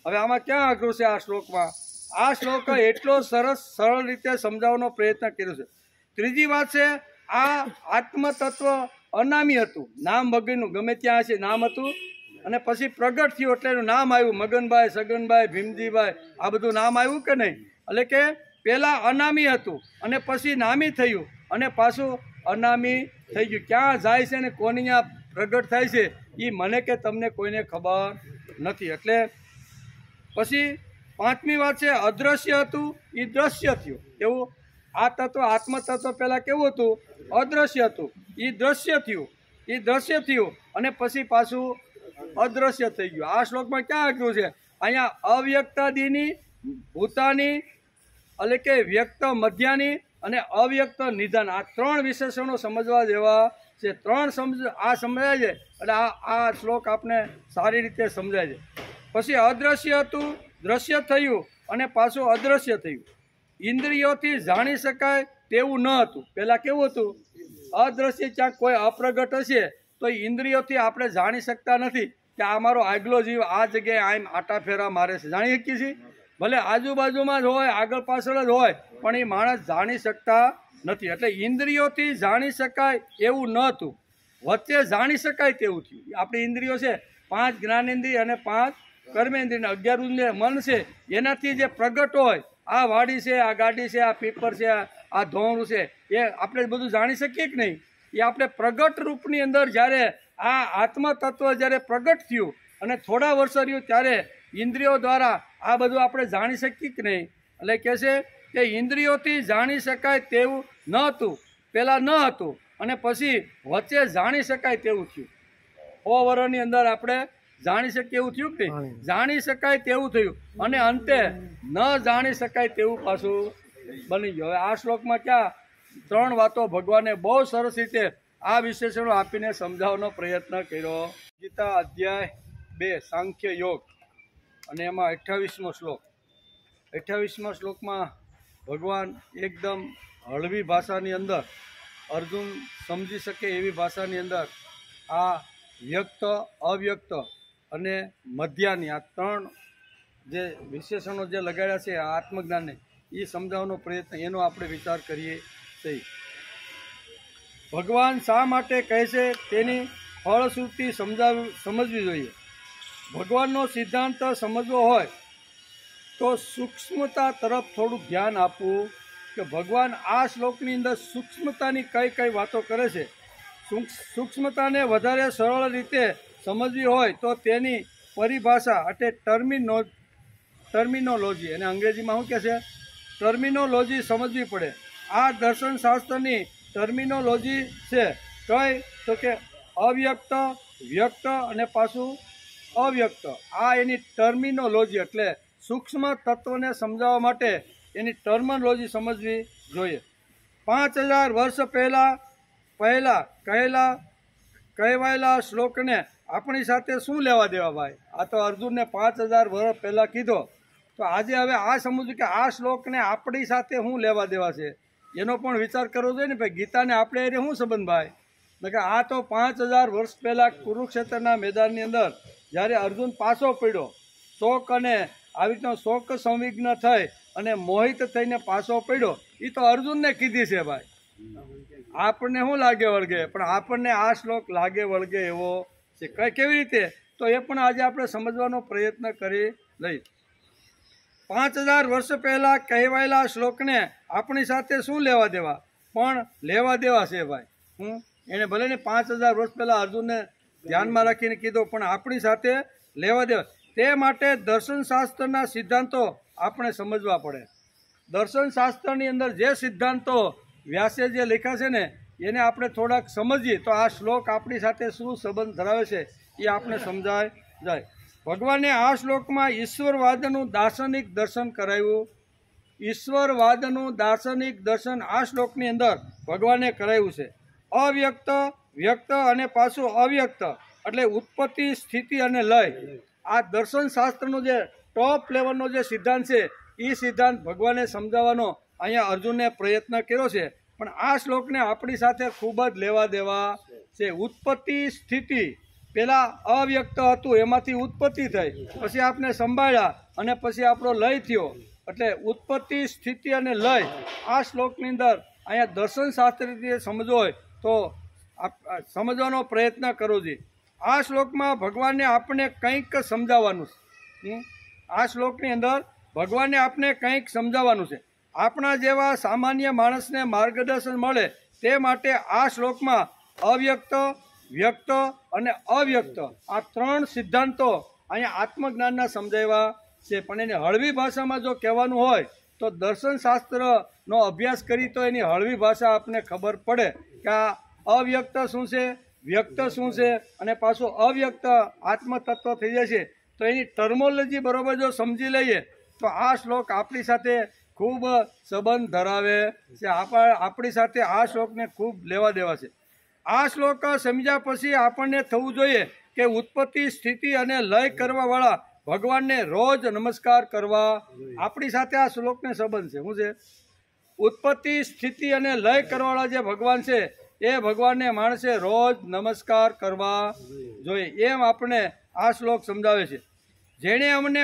હવે આમાં ક્યાં અઘરું છે આ શ્લોકમાં? આ શ્લોક એટલો સરળ રીતે સમજાવવાનો પ્રયત્ન કર્યો છે. ત્રીજી વાત છે, આ આત્મ તત્વ અનામી હતું, નામ વગરનું, ગમે ત્યાં છે નામ હતું, અને પછી પ્રગટ થયું એટલે એનું નામ આવ્યું. મગનભાઈ, સગનભાઈ, ભીમજીભાઈ, આ બધું નામ આવ્યું કે નહીં? એટલે કે પહેલાં અનામી હતું અને પછી નામી થયું અને પાછું અનામી થઈ ગયું. ક્યાં જાય છે ને કોની ત્યાં પ્રગટ થાય છે એ મને કે તમને કોઈને ખબર નથી. એટલે પછી પાંચમી વાત છે, અદ્રશ્ય હતું એ દ્રશ્ય થયું. એવું આ તત્વ આત્મ તત્વ પહેલાં કેવું હતું? અદ્રશ્ય હતું, એ દ્રશ્ય થયું. એ દ્રશ્ય થયું અને પછી પાછું અદ્રશ્ય થઈ ગયું. આ શ્લોકમાં ક્યાં આપ્યું છે? અહીંયા અવ્યક્તાદિની, ભૂતાની, એટલે કે વ્યક્ત મધ્યાની અને અવ્યક્ત નિધાન, આ 3 વિશેષણો સમજવા જેવા છે. 3 આ સમજાય છે એટલે આ શ્લોક આપણે સારી રીતે સમજાય છે. પછી અદ્રશ્ય હતું, દ્રશ્ય થયું અને પાછું અદ્રશ્ય થયું. ઇન્દ્રિયોથી જાણી શકાય તેવું ન હતું. પહેલાં કેવું હતું? અદ્રશ્ય. ક્યાંક કોઈ અપ્રગટ હશે તો ઇન્દ્રિયોથી આપણે જાણી શકતા નથી કે આ મારો આગલો જીવ આ જગ્યાએ આમ આટા ફેરા મારે છે. જાણી શકીએ છીએ, ભલે આજુબાજુમાં જ હોય, આગળ પાછળ જ હોય, પણ એ માણસ જાણી શકતા નથી. એટલે ઇન્દ્રિયોથી જાણી શકાય એવું ન હતું, વચ્ચે જાણી શકાય તેવું થયું. આપણી ઇન્દ્રિયો છે 5 જ્ઞાનેન્દ્રિય અને 5 કર્મેન્દ્રિય, 11 મન છે. એનાથી જે પ્રગટ હોય, આ વાડી છે, આ ગાડી છે, આ પીપર છે, આ ધોણું છે, એ આપણે બધું જાણી શકીએ કે નહીં? એ આપણે પ્રગટ રૂપની અંદર જ્યારે આ આત્મ તત્વ જ્યારે પ્રગટ થયું અને થોડા વર્ષો રહ્યું ત્યારે ઇન્દ્રિયો દ્વારા આ બધું આપણે જાણી શકીએ કે નહીં? એટલે કહે છે કે ઇન્દ્રિયોથી જાણી શકાય તેવું ન હતું, પહેલાં ન હતું, અને પછી વચ્ચે જાણી શકાય તેવું થયું. 100 વર્ષની અંદર આપણે જાણી શકીએ એવું થયું કે નહીં? જાણી શકાય તેવું થયું અને અંતે ન જાણી શકાય તેવું પાછું બની ગયું. હવે આ શ્લોકમાં ક્યાં 3 વાતો ભગવાને બહુ સરસ રીતે આ વિશેષણો આપીને સમજાવવાનો પ્રયત્ન કર્યો. ગીતા અધ્યાય 2 સાંખ્ય યોગ, અને એમાં 28મો શ્લોક. 28મા શ્લોકમાં ભગવાન એકદમ હળવી ભાષાની અંદર, અર્જુન સમજી શકે એવી ભાષાની અંદર આ વ્યક્ત, અવ્યક્ત અને મધ્યાની આ 3 જે વિશેષણો જે લગાડ્યા છે આ આત્મજ્ઞાનને, એ સમજાવવાનો પ્રયત્ન, એનો આપણે વિચાર કરીએ છીએ. ભગવાન શા માટે કહે છે તેની ફળશ્રુતિ સમજવી જોઈએ. ભગવાનનો સિદ્ધાંત સમજવો હોય તો સૂક્ષ્મતા તરફ થોડું ધ્યાન આપવું કે ભગવાન આ શ્લોકની અંદર સૂક્ષ્મતાની કઈ કઈ વાતો કરે છે. સૂક્ષ્મતાને વધારે સરળ રીતે સમજવી હોય તો તેની પરિભાષા એટલે ટર્મિનોલોજી, અને અંગ્રેજીમાં શું કહે છે? ટર્મિનોલોજી સમજવી પડે. આ દર્શનશાસ્ત્રની ટર્મિનોલોજી છે કઈ? તો કે અવ્યક્ત, વ્યક્ત અને પાછું અવ્યક્ત. આ એની ટર્મિનોલોજી, એટલે સૂક્ષ્મ તત્વને સમજાવવા માટે એની ટર્મિનોલોજી સમજવી જોઈએ. 5000 વર્ષ પહેલાં કહેવાયેલા શ્લોકને આપણી સાથે શું લેવા દેવા ભાઈ? આ તો અર્જુનને 5000 વર્ષ પહેલાં કીધો, તો આજે હવે આ સમજવું કે આ શ્લોકને આપણી સાથે શું લેવા દેવા છે, એનો પણ વિચાર કરવો જોઈએ ને ભાઈ. ગીતાને આપણે એને શું સંબંધ ભાઈ? કે આ તો 5000 વર્ષ પહેલાં કુરુક્ષેત્રના મેદાનની અંદર જ્યારે અર્જુન પાછો પડ્યો, શોક અને આવી રીતનો શોક સંવિઘ્ન થઈ અને મોહિત થઈને પાછો પડ્યો, એ તો અર્જુનને કીધી છે ભાઈ. આપણને શું લાગે વળગે? પણ આપણને આ શ્લોક લાગે વળગે એવો છે. કેવી રીતે? તો એ પણ આજે આપણે સમજવાનો પ્રયત્ન કરી લઈ. 5000 વર્ષ પહેલાં કહેવાયેલા શ્લોકને આપણી સાથે શું લેવા દેવા? પણ લેવા દેવા છે ભાઈ. એને ભલે ને 5000 વર્ષ પહેલાં અર્જુનને ધ્યાનમાં રાખીને કીધો, પણ આપણી સાથે લેવા દેવા. તે માટે દર્શનશાસ્ત્રના સિદ્ધાંતો આપણે સમજવા પડે. દર્શનશાસ્ત્રની અંદર જે સિદ્ધાંતો વ્યાસે જે લખ્યા છે ને એને આપણે થોડાક સમજીએ તો આ શ્લોક આપણી સાથે શું સંબંધ ધરાવે છે એ આપણે સમજાય જાય. ભગવાને આ શ્લોકમાં ઈશ્વરવાદનું દાર્શનિક દર્શન કરાવ્યું. ઈશ્વરવાદનું દાર્શનિક દર્શન આ શ્લોકની અંદર ભગવાને કરાયું છે. અવ્યક્ત, વ્યક્ત અને પાછું અવ્યક્ત એટલે ઉત્પત્તિ, સ્થિતિ અને લય. આ દર્શન શાસ્ત્રનો જે ટોપ લેવલનો જે સિદ્ધાંત છે એ સિદ્ધાંત ભગવાને સમજાવવાનો અહીંયા અર્જુનને પ્રયત્ન કર્યો છે. પણ આ શ્લોકને આપણી સાથે ખૂબ જ લેવા દેવા છે. ઉત્પત્તિ, સ્થિતિ, પેલા અવ્યક્ત હતું એમાંથી ઉત્પત્તિ થઈ, પછી આપણે સંભાળ્યા અને પછી આપણો લય થયો. એટલે ઉત્પત્તિ, સ્થિતિ અને લય આ શ્લોકની અંદર અહીંયા દર્શન શાસ્ત્રથી સમજો હોય તો સમજવાનો પ્રયત્ન કરો જોઈએ. આ શ્લોકમાં ભગવાને આપણે કંઈક સમજાવવાનું છે. આ શ્લોકની અંદર ભગવાને આપણે કંઈક સમજાવવાનું છે. આપણા જેવા સામાન્ય માણસને માર્ગદર્શન મળે તે માટે આ શ્લોકમાં અવ્યક્ત, વ્યક્ત અને અવ્યક્ત આ ત્રણ સિદ્ધાંતો અહીંયા આત્મજ્ઞાનના સમજાવ્યા છે. પણ એને હળવી ભાષામાં જો કહેવાનું હોય તો દર્શનશાસ્ત્રનો અભ્યાસ કરી તો એની હળવી ભાષા આપણને ખબર પડે કે આ અવ્યક્ત શું છે, વ્યક્ત શું છે અને પાછું અવ્યક્ત આત્મતત્વ થઈ જાય છે. તો એની ટર્મોલોજી બરાબર જો સમજી લઈએ તો આ શ્લોક આપણી સાથે ખૂબ સંબંધ ધરાવે છે. આપણી સાથે આ શ્લોકને ખૂબ લેવા દેવા છે. આ શ્લોક સમજ્યા પછી આપણને થવું જોઈએ કે ઉત્પત્તિ, સ્થિતિ અને લય કરવાવાળા ભગવાનને રોજ નમસ્કાર કરવા. આપણી સાથે આ શ્લોકને સંબંધ છે. શું છે? ઉત્પત્તિ, સ્થિતિ અને લય કરવાવાળા જે ભગવાન છે એ ભગવાનને માણસે રોજ નમસ્કાર કરવા જોઈએ. એમ આપણે આ શ્લોક સમજાવે છે. જેણે અમને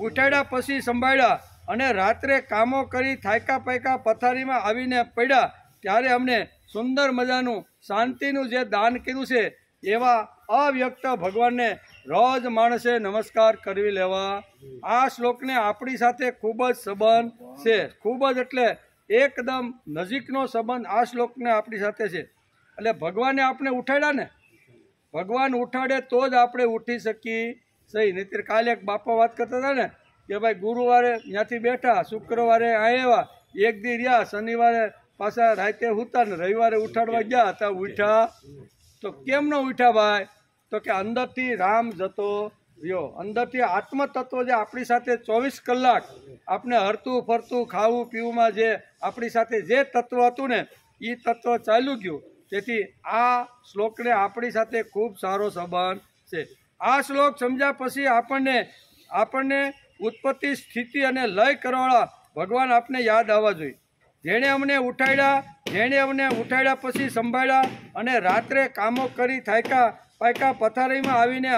ઉઠાડ્યા પછી સંભાળ્યા અને રાત્રે કામો કરી થાક્યા પાક્યા પથારીમાં આવીને પડ્યા ત્યારે અમને સુંદર મજાનું શાંતિનું જે દાન કર્યું છે એવા અવ્યક્ત ભગવાનને રોજ માણસે નમસ્કાર કરવી લેવા. આ શ્લોકને આપણી સાથે ખૂબ જ સંબંધ છે. ખૂબ જ એટલે એકદમ નજીકનો સંબંધ આ શ્લોકને આપણી સાથે છે. એટલે ભગવાને આપણે ઉઠાડ્યા ને, ભગવાન ઉઠાડે તો જ આપણે ઉઠી શકીએ સહી. નહીંતર કાલે એક બાપા વાત કરતા હતા ને કે ભાઈ ગુરુવારે ત્યાંથી બેઠા, શુક્રવારે આવ્યા, એક દી રહ્યા, શનિવારે પાછા રાતે ઉઠતા ને રવિવારે ઉઠાડવા ગયા હતા, ઉઠ્યા. તો કેમ ન ઉઠ્યા ભાઈ? તો કે અંદરથી રામ જતો રહ્યો. અંદરથી આત્મતત્વ જે આપણી સાથે 24 કલાક આપણે હરતું ફરતું ખાવું પીવુંમાં જે આપણી સાથે જે તત્વ હતું ને એ તત્વ ચાલ્યું ગયું. તેથી આ શ્લોકને આપણી સાથે ખૂબ સારો સંબંધ છે. આ શ્લોક સમજ્યા પછી આપણને ઉત્પત્તિ, સ્થિતિ અને લય કરવાવાળા ભગવાન આપણે યાદ આવવા જોઈએ. જેણે અમને ઉઠાડ્યા પછી સંભાળ્યા અને રાત્રે કામો કરી થાક્યા પાક્યા પથારીમાં આવીને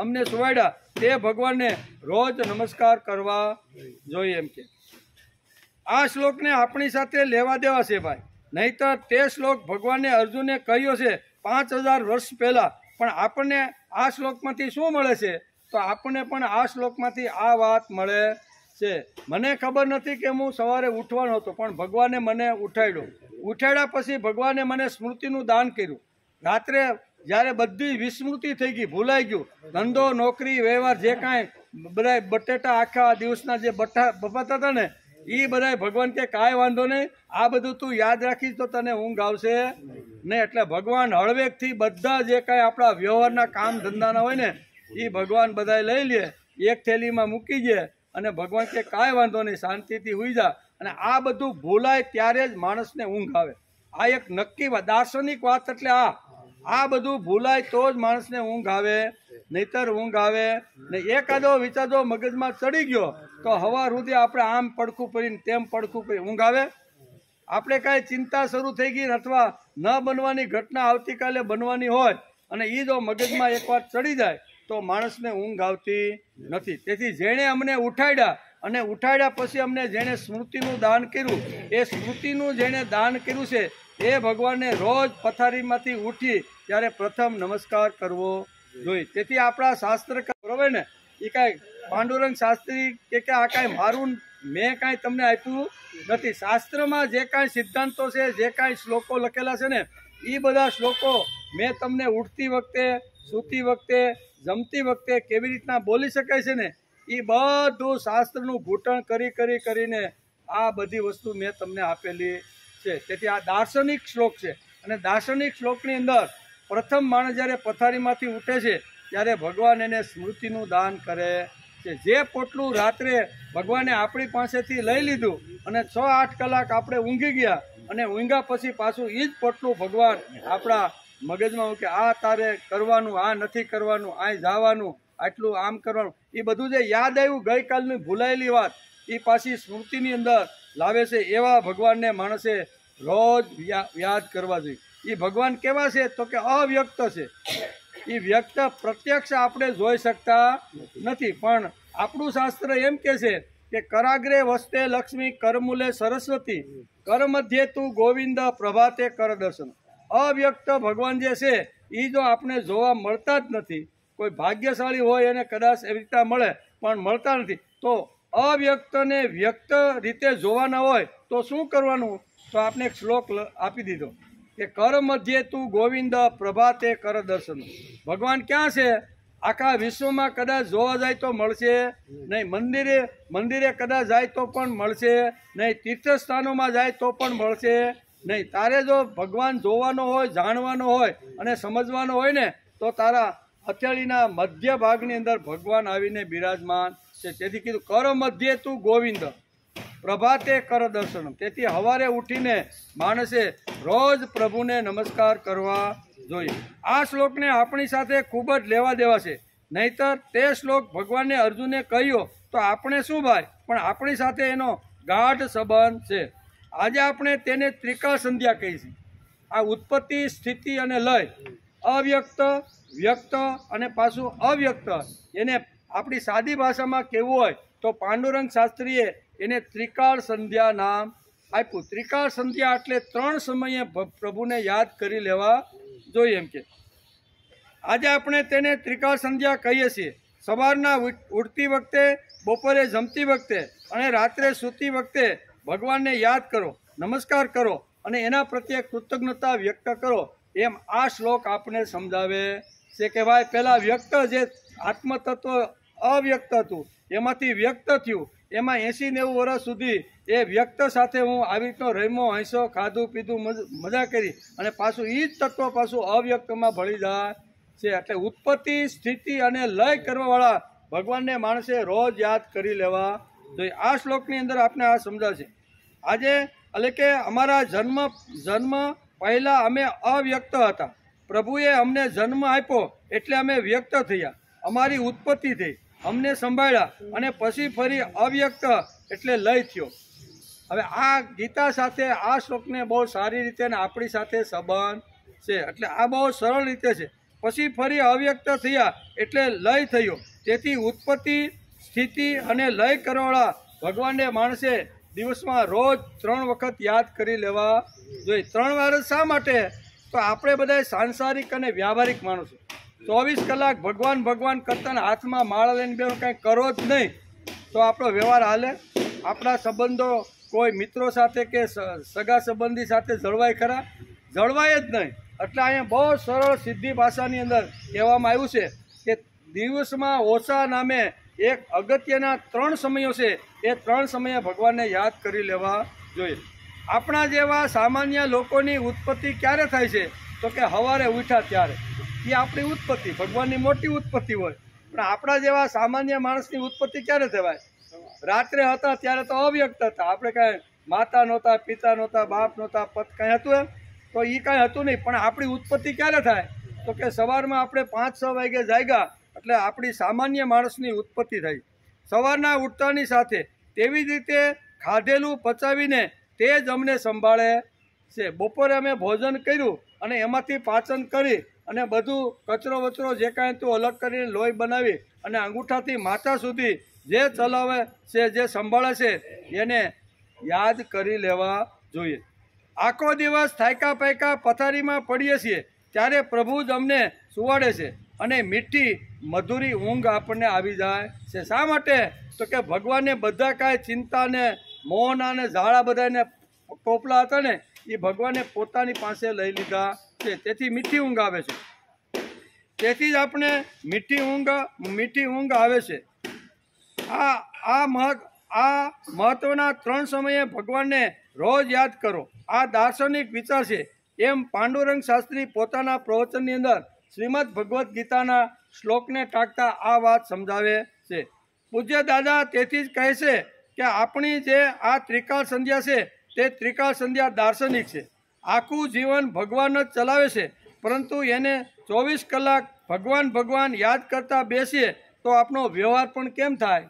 અમને સુવાડ્યા તે ભગવાનને રોજ નમસ્કાર કરવા જોઈએ. એમ કે આ શ્લોકને આપણી સાથે લેવા દેવા છે ભાઈ. નહીંતર તે શ્લોક ભગવાને અર્જુનને કહ્યો છે 5000 વર્ષ પહેલાં. પણ આપણને આ શ્લોકમાંથી શું મળે છે? તો આપણને પણ આ શ્લોકમાંથી આ વાત મળે છે. મને ખબર નથી કે હું સવારે ઉઠવાનો હતો, પણ ભગવાને મને ઉઠાડ્યા પછી ભગવાને મને સ્મૃતિનું દાન કર્યું. રાત્રે જ્યારે બધી વિસ્મૃતિ થઈ ગઈ, ભૂલાઈ ગયું, ધંધો, નોકરી, વ્યવહાર જે કાંઈ બધા બટેટા આખા દિવસના જે બફાતા હતા ને એ બધા ભગવાન કે કાંઈ વાંધો નહીં, આ બધું તું યાદ રાખીશ તો તને ઊંઘ આવશે નહીં. એટલે ભગવાન હળવેકથી બધા જે કાંઈ આપણા વ્યવહારના કામ ધંધાના હોય ને એ ભગવાન બધા લઈ લે, એક થેલીમાં મૂકી દે અને ભગવાન કે કાંઈ વાંધો નહીં, શાંતિથી હુઈ જા. અને આ બધું ભૂલાય ત્યારે જ માણસને ઊંઘ આવે. આ એક નક્કી દાર્શનિક વાત. એટલે આ બધું ભૂલાય તો જ માણસને ઊંઘ આવે, નહીતર ઊંઘ આવે ને. એકાદો વિચારો મગજમાં ચડી ગયો તો હવા સુધી આપણે આમ પડખું પડીને તેમ પડખું પડી ઊંઘ આવે? આપણે કાંઈ ચિંતા શરૂ થઈ ગઈ અથવા ન બનવાની ઘટના આવતીકાલે બનવાની હોય અને એ જો મગજમાં એકવાર ચડી જાય તો માણસને ઊંઘ આવતી નથી. તેથી જેણે અમને ઉઠાડ્યા અને ઉઠાડ્યા પછી અમને જેણે સ્મૃતિનું દાન કર્યું એ સ્મૃતિનું જેણે દાન કર્યું છે એ ભગવાનને રોજ પથારીમાંથી ઉઠી ત્યારે પ્રથમ નમસ્કાર કરવો જોઈએ. તેથી આપણા શાસ્ત્ર બરોબર ને એ કાંઈ પાંડુરંગ શાસ્ત્રી કે આ કાંઈ મારું મેં કાંઈ તમને આપ્યું નથી. શાસ્ત્રમાં જે કાંઈ સિદ્ધાંતો છે, જે કાંઈ શ્લોકો લખેલા છે ને એ બધા શ્લોકો મેં તમને ઉઠતી વખતે, સૂતી વખતે, જમતી વખતે કેવી રીતના બોલી શકાય છે ને એ બધું શાસ્ત્રનું ઘૂંટણ કરીને આ બધી વસ્તુ મેં તમને આપેલી છે. તેથી આ દાર્શનિક શ્લોક છે. અને દાર્શનિક શ્લોકની અંદર પ્રથમ માણસ જ્યારે પથારીમાંથી ઉઠે છે ત્યારે ભગવાન એને સ્મૃતિનું દાન કરે કે જે પોટલું રાત્રે ભગવાને આપણી પાસેથી લઈ લીધું અને 6-8 કલાક આપણે ઊંઘી ગયા અને ઊંઘ્યા પછી પાછું એ જ પોટલું ભગવાન આપણા મગજમાં કે આ તારે કરવાનું, આ નથી કરવાનું, આ જવાનું, આટલું આમ કરવાનું, એ બધું જે યાદ આવ્યું ગઈકાલની ભૂલાયેલી વાત એ પાછી સ્મૃતિની અંદર લાવે છે. એવા ભગવાનને માણસે રોજ યાદ કરવા જોઈએ. એ ભગવાન કેવા છે તો કે અવ્યક્ત છે. એ વ્યક્ત પ્રત્યક્ષ આપણે જોઈ શકતા નથી, પણ આપણું શાસ્ત્ર એમ કે છે કે કરાગ્રે વસ્તે લક્ષ્મી કરમૂલે સરસ્વતી કર મધ્યે તું ગોવિંદ પ્રભાતે કર દર્શન. અવ્યક્ત ભગવાન જે છે એ જો આપણે જોવા મળતા જ નથી. કોઈ ભાગ્યશાળી હોય એને કદાચ એવી રીતે મળે, પણ મળતા નથી. તો અવ્યક્તને વ્યક્ત રીતે જોવાના હોય તો શું કરવાનું? તો આપણે એક શ્લોક આપી દીધો કે કર મધ્યે તું ગોવિંદ પ્રભાતે કર દર્શન. ભગવાન ક્યાં છે? આખા વિશ્વમાં કદાચ જોવા જાય તો મળશે નહીં. મંદિરે કદાચ જાય તો પણ મળશે નહીં. તીર્થસ્થાનોમાં જાય તો પણ મળશે નહીં. તારે જો ભગવાન જોવાનો હોય, જાણવાનો હોય અને સમજવાનો હોય ને તો તારા હથેળીના મધ્ય ભાગની અંદર ભગવાન આવીને બિરાજમાન છે. તેથી કીધું કર મધ્યે તું ગોવિંદ પ્રભાતે કર દર્શન. તેથી સવારે ઉઠીને માણસે રોજ પ્રભુને નમસ્કાર કરવા જોઈએ. આ શ્લોકને આપણી સાથે ખૂબ જ લેવા દેવા છે. નહીતર તે શ્લોક ભગવાને અર્જુને કહ્યો તો આપણે શું ભાઈ, પણ આપણી સાથે એનો ગાઢ સંબંધ છે. આજે આપણે તેને ત્રિકાળ સંધ્યા કહીએ છીએ. આ ઉત્પત્તિ, સ્થિતિ અને લય, અવ્યક્ત, વ્યક્ત અને પાછું અવ્યક્ત, એને આપણી સાદી ભાષામાં કહેવું હોય તો પાંડુરંગ શાસ્ત્રીએ એને ત્રિકાળ સંધ્યા નામ આપ્યું. ત્રિકાળ સંધ્યા એટલે 3 સમયે પ્રભુને યાદ કરી લેવા જોઈએ એમ કે. આજે આપણે તેને ત્રિકાળ સંધ્યા કહીએ છીએ. સવારના ઉઠતી વખતે, બપોરે જમતી વખતે અને રાત્રે સૂતી વખતે ભગવાનને યાદ કરો, નમસ્કાર કરો અને એના પ્રત્યે કૃતજ્ઞતા વ્યક્ત કરો. એમ આ શ્લોક આપણે સમજાવે છે કે ભાઈ પહેલાં વ્યક્ત જે આત્મતત્વ અવ્યક્ત હતું એમાંથી વ્યક્ત થયું. એમાં 80-90 વર્ષ સુધી એ વ્યક્ત સાથે હું આવી રીતનો રમ્યો, હંસો, ખાધું પીધું, મજા કરી અને પાછું એ જ તત્વ પાછું અવ્યક્તમાં ભળી જાય છે. એટલે ઉત્પત્તિ, સ્થિતિ અને લય કરવાવાળા ભગવાનને માણસે રોજ યાદ કરી લેવા જોઈએ. આ શ્લોકની અંદર આપણે આ સમજાવશે. આજે એટલે કે અમારા જન્મ પહેલાં અમે અવ્યક્ત હતા. પ્રભુએ અમને જન્મ આપ્યો એટલે અમે વ્યક્ત થયા. અમારી ઉત્પત્તિ થઈ, અમને સંભાળ્યા અને પછી ફરી અવ્યક્ત એટલે લય થયો. હવે આ ગીતા સાથે આ શ્લોકને બહુ સારી રીતે આપણી સાથે સંબંધ છે. એટલે આ બહુ સરળ રીતે છે. પછી ફરી અવ્યક્ત થયા એટલે લય થયો. તેથી ઉત્પત્તિ, સ્થિતિ અને લય કરવાવાળા ભગવાનને માણસે દિવસમાં રોજ 3 વખત યાદ કરી લેવા જોઈએ. 3 વાર શા માટે? તો આપણે બધા સાંસારિક અને વ્યાવહારિક માણસો 24 કલાક ભગવાન કરતા હાથમાં માળા લઈને બે કાંઈ કરો જ નહીં તો આપણો વ્યવહાર હાલે? આપણા સંબંધો કોઈ મિત્રો સાથે કે સગા સંબંધી સાથે જળવાય ખરા? જળવાય જ નહીં. એટલે અહીંયા બહુ સરળ સીધી ભાષાની અંદર કહેવામાં આવ્યું છે કે દિવસમાં ઓછા નામે એક અગત્યના 3 સમયો છે. એ 3 સમયે ભગવાનને યાદ કરી લેવા જોઈએ. આપણા જેવા સામાન્ય લોકોની ઉત્પત્તિ ક્યારે થાય છે? તો કે સવારે ઉઠ્યા ત્યારે. એ આપણી ઉત્પત્તિ, ભગવાનની મોટી ઉત્પત્તિ હોય. પણ આપણા જેવા સામાન્ય માણસની ઉત્પત્તિ ક્યારે થવાય? રાત્રે હતા ત્યારે તો અવ્યક્ત હતા. આપણે કાંઈ માતા નહોતા, પિતા નહોતા, બાપ નહોતા, પત કાંઈ હતું એમ? તો એ કાંઈ હતું નહીં. પણ આપણી ઉત્પત્તિ ક્યારે થાય? તો કે સવારમાં આપણે 5-6 વાગે જાગ્યા એટલે આપણી સામાન્ય માણસની ઉત્પત્તિ થઈ. સવારના ઉઠતાની સાથે તેવી જ રીતે ખાધેલું પચાવીને તે જ અમને સંભાળે છે. બપોરે અમે ભોજન કર્યું અને એમાંથી પાચન કરી અને બધું કચરો વચરો જે કાંઈ હતું અલગ કરીને લોહી બનાવી અને અંગૂઠાથી માથા સુધી જે ચલાવે છે, જે સંભાળે છે એને યાદ કરી લેવા જોઈએ. આખો દિવસ થાક્યા પાક્યા પથારીમાં પડીએ છીએ ત્યારે પ્રભુ જ અમને સુવાડે છે અને મીઠી મધુરી ઊંઘ આપણને આવી જાય છે. શા માટે? તો કે ભગવાને બધા કાંઈ ચિંતા ને મોહના ને ઝાડા બધાને ટોપલા હતા ને એ ભગવાને પોતાની પાસે લઈ લીધા છે. તેથી મીઠી ઊંઘ આવે છે. તેથી જ આપણે મીઠી ઊંઘ આવે છે. આ મહત્વના 3 સમયે ભગવાનને રોજ યાદ કરો. આ દાર્શનિક વિચાર છે. એમ પાંડુરંગ શાસ્ત્રી પોતાના પ્રવચનની અંદર શ્રીમદ ભગવદ્ ગીતાના શ્લોકને ટાંકતા આ વાત સમજાવે છે. પૂજ્ય દાદા તેથી જ કહે છે કે આપણી જે આ ત્રિકાળ સંધ્યા છે તે ત્રિકાળ સંધ્યા દાર્શનિક છે. આખું જીવન ભગવાન જ ચલાવે છે, પરંતુ એને 24 કલાક ભગવાન ભગવાન યાદ કરતા બેસીએ તો આપણો વ્યવહાર પણ કેમ થાય?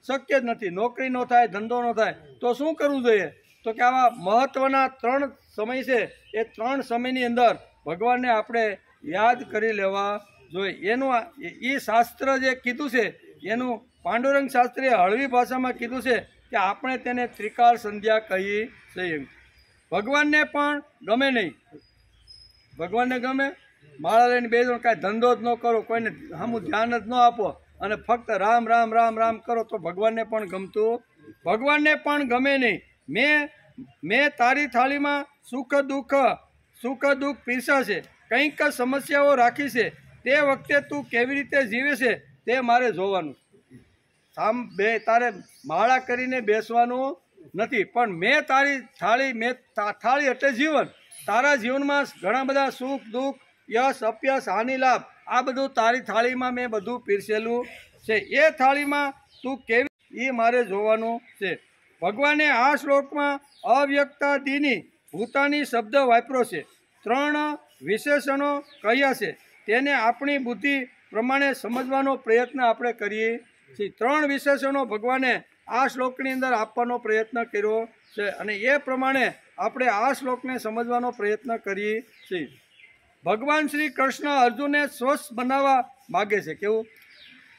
શક્ય જ નથી. નોકરી ન થાય, ધંધો ન થાય તો શું કરવું જોઈએ? તો કે આવા મહત્ત્વના 3 સમય છે, એ 3 સમયની અંદર ભગવાનને આપણે યાદ કરી લેવા જોઈએ. એનું એ શાસ્ત્ર જે કીધું છે એનું પાંડુરંગ શાસ્ત્રીએ હળવી ભાષામાં કીધું છે કે આપણે તેને ત્રિકાળ સંધ્યા કહીએ છીએ. ભગવાનને પણ ગમે નહીં. ભગવાનને ગમે માળા લઈને બે જણ કાંઈ ધંધો જ ન કરો, કોઈને સામું ધ્યાન જ ન આપો અને ફક્ત રામ રામ રામ રામ કરો તો ભગવાનને પણ ગમતું, ભગવાનને પણ ગમે નહીં. મેં તારી થાળીમાં સુખ દુઃખ પીરસા છે, કંઈક સમસ્યાઓ રાખી છે, તે વખતે તું કેવી રીતે જીવે છે તે મારે જોવાનું. તારે માળા કરીને બેસવાનું નથી, પણ મેં તારી થાળી એટલે જીવન. તારા જીવનમાં ઘણા બધા સુખ દુઃખ, યશ અપયશ, હાનિ લાભ, આ બધું તારી થાળીમાં મેં બધું પીરસેલું છે. એ થાળીમાં તું કેવી એ મારે જોવાનું છે. ભગવાને આ શ્લોકમાં અવ્યક્તાદિની ભૂતાની શબ્દ વાપર્યો છે. 3 વિશેષણો કહ્યા છે, તેને આપણી બુદ્ધિ પ્રમાણે સમજવાનો પ્રયત્ન આપણે કરીએ છીએ. 3 વિશેષણો ભગવાને આ શ્લોકની અંદર આપવાનો પ્રયત્ન કર્યો છે અને એ પ્રમાણે આપણે આ શ્લોકને સમજવાનો પ્રયત્ન કરીએ છીએ. ભગવાન શ્રી કૃષ્ણ અર્જુનને સ્વસ્થ બનાવવા માગે છે. કેવું?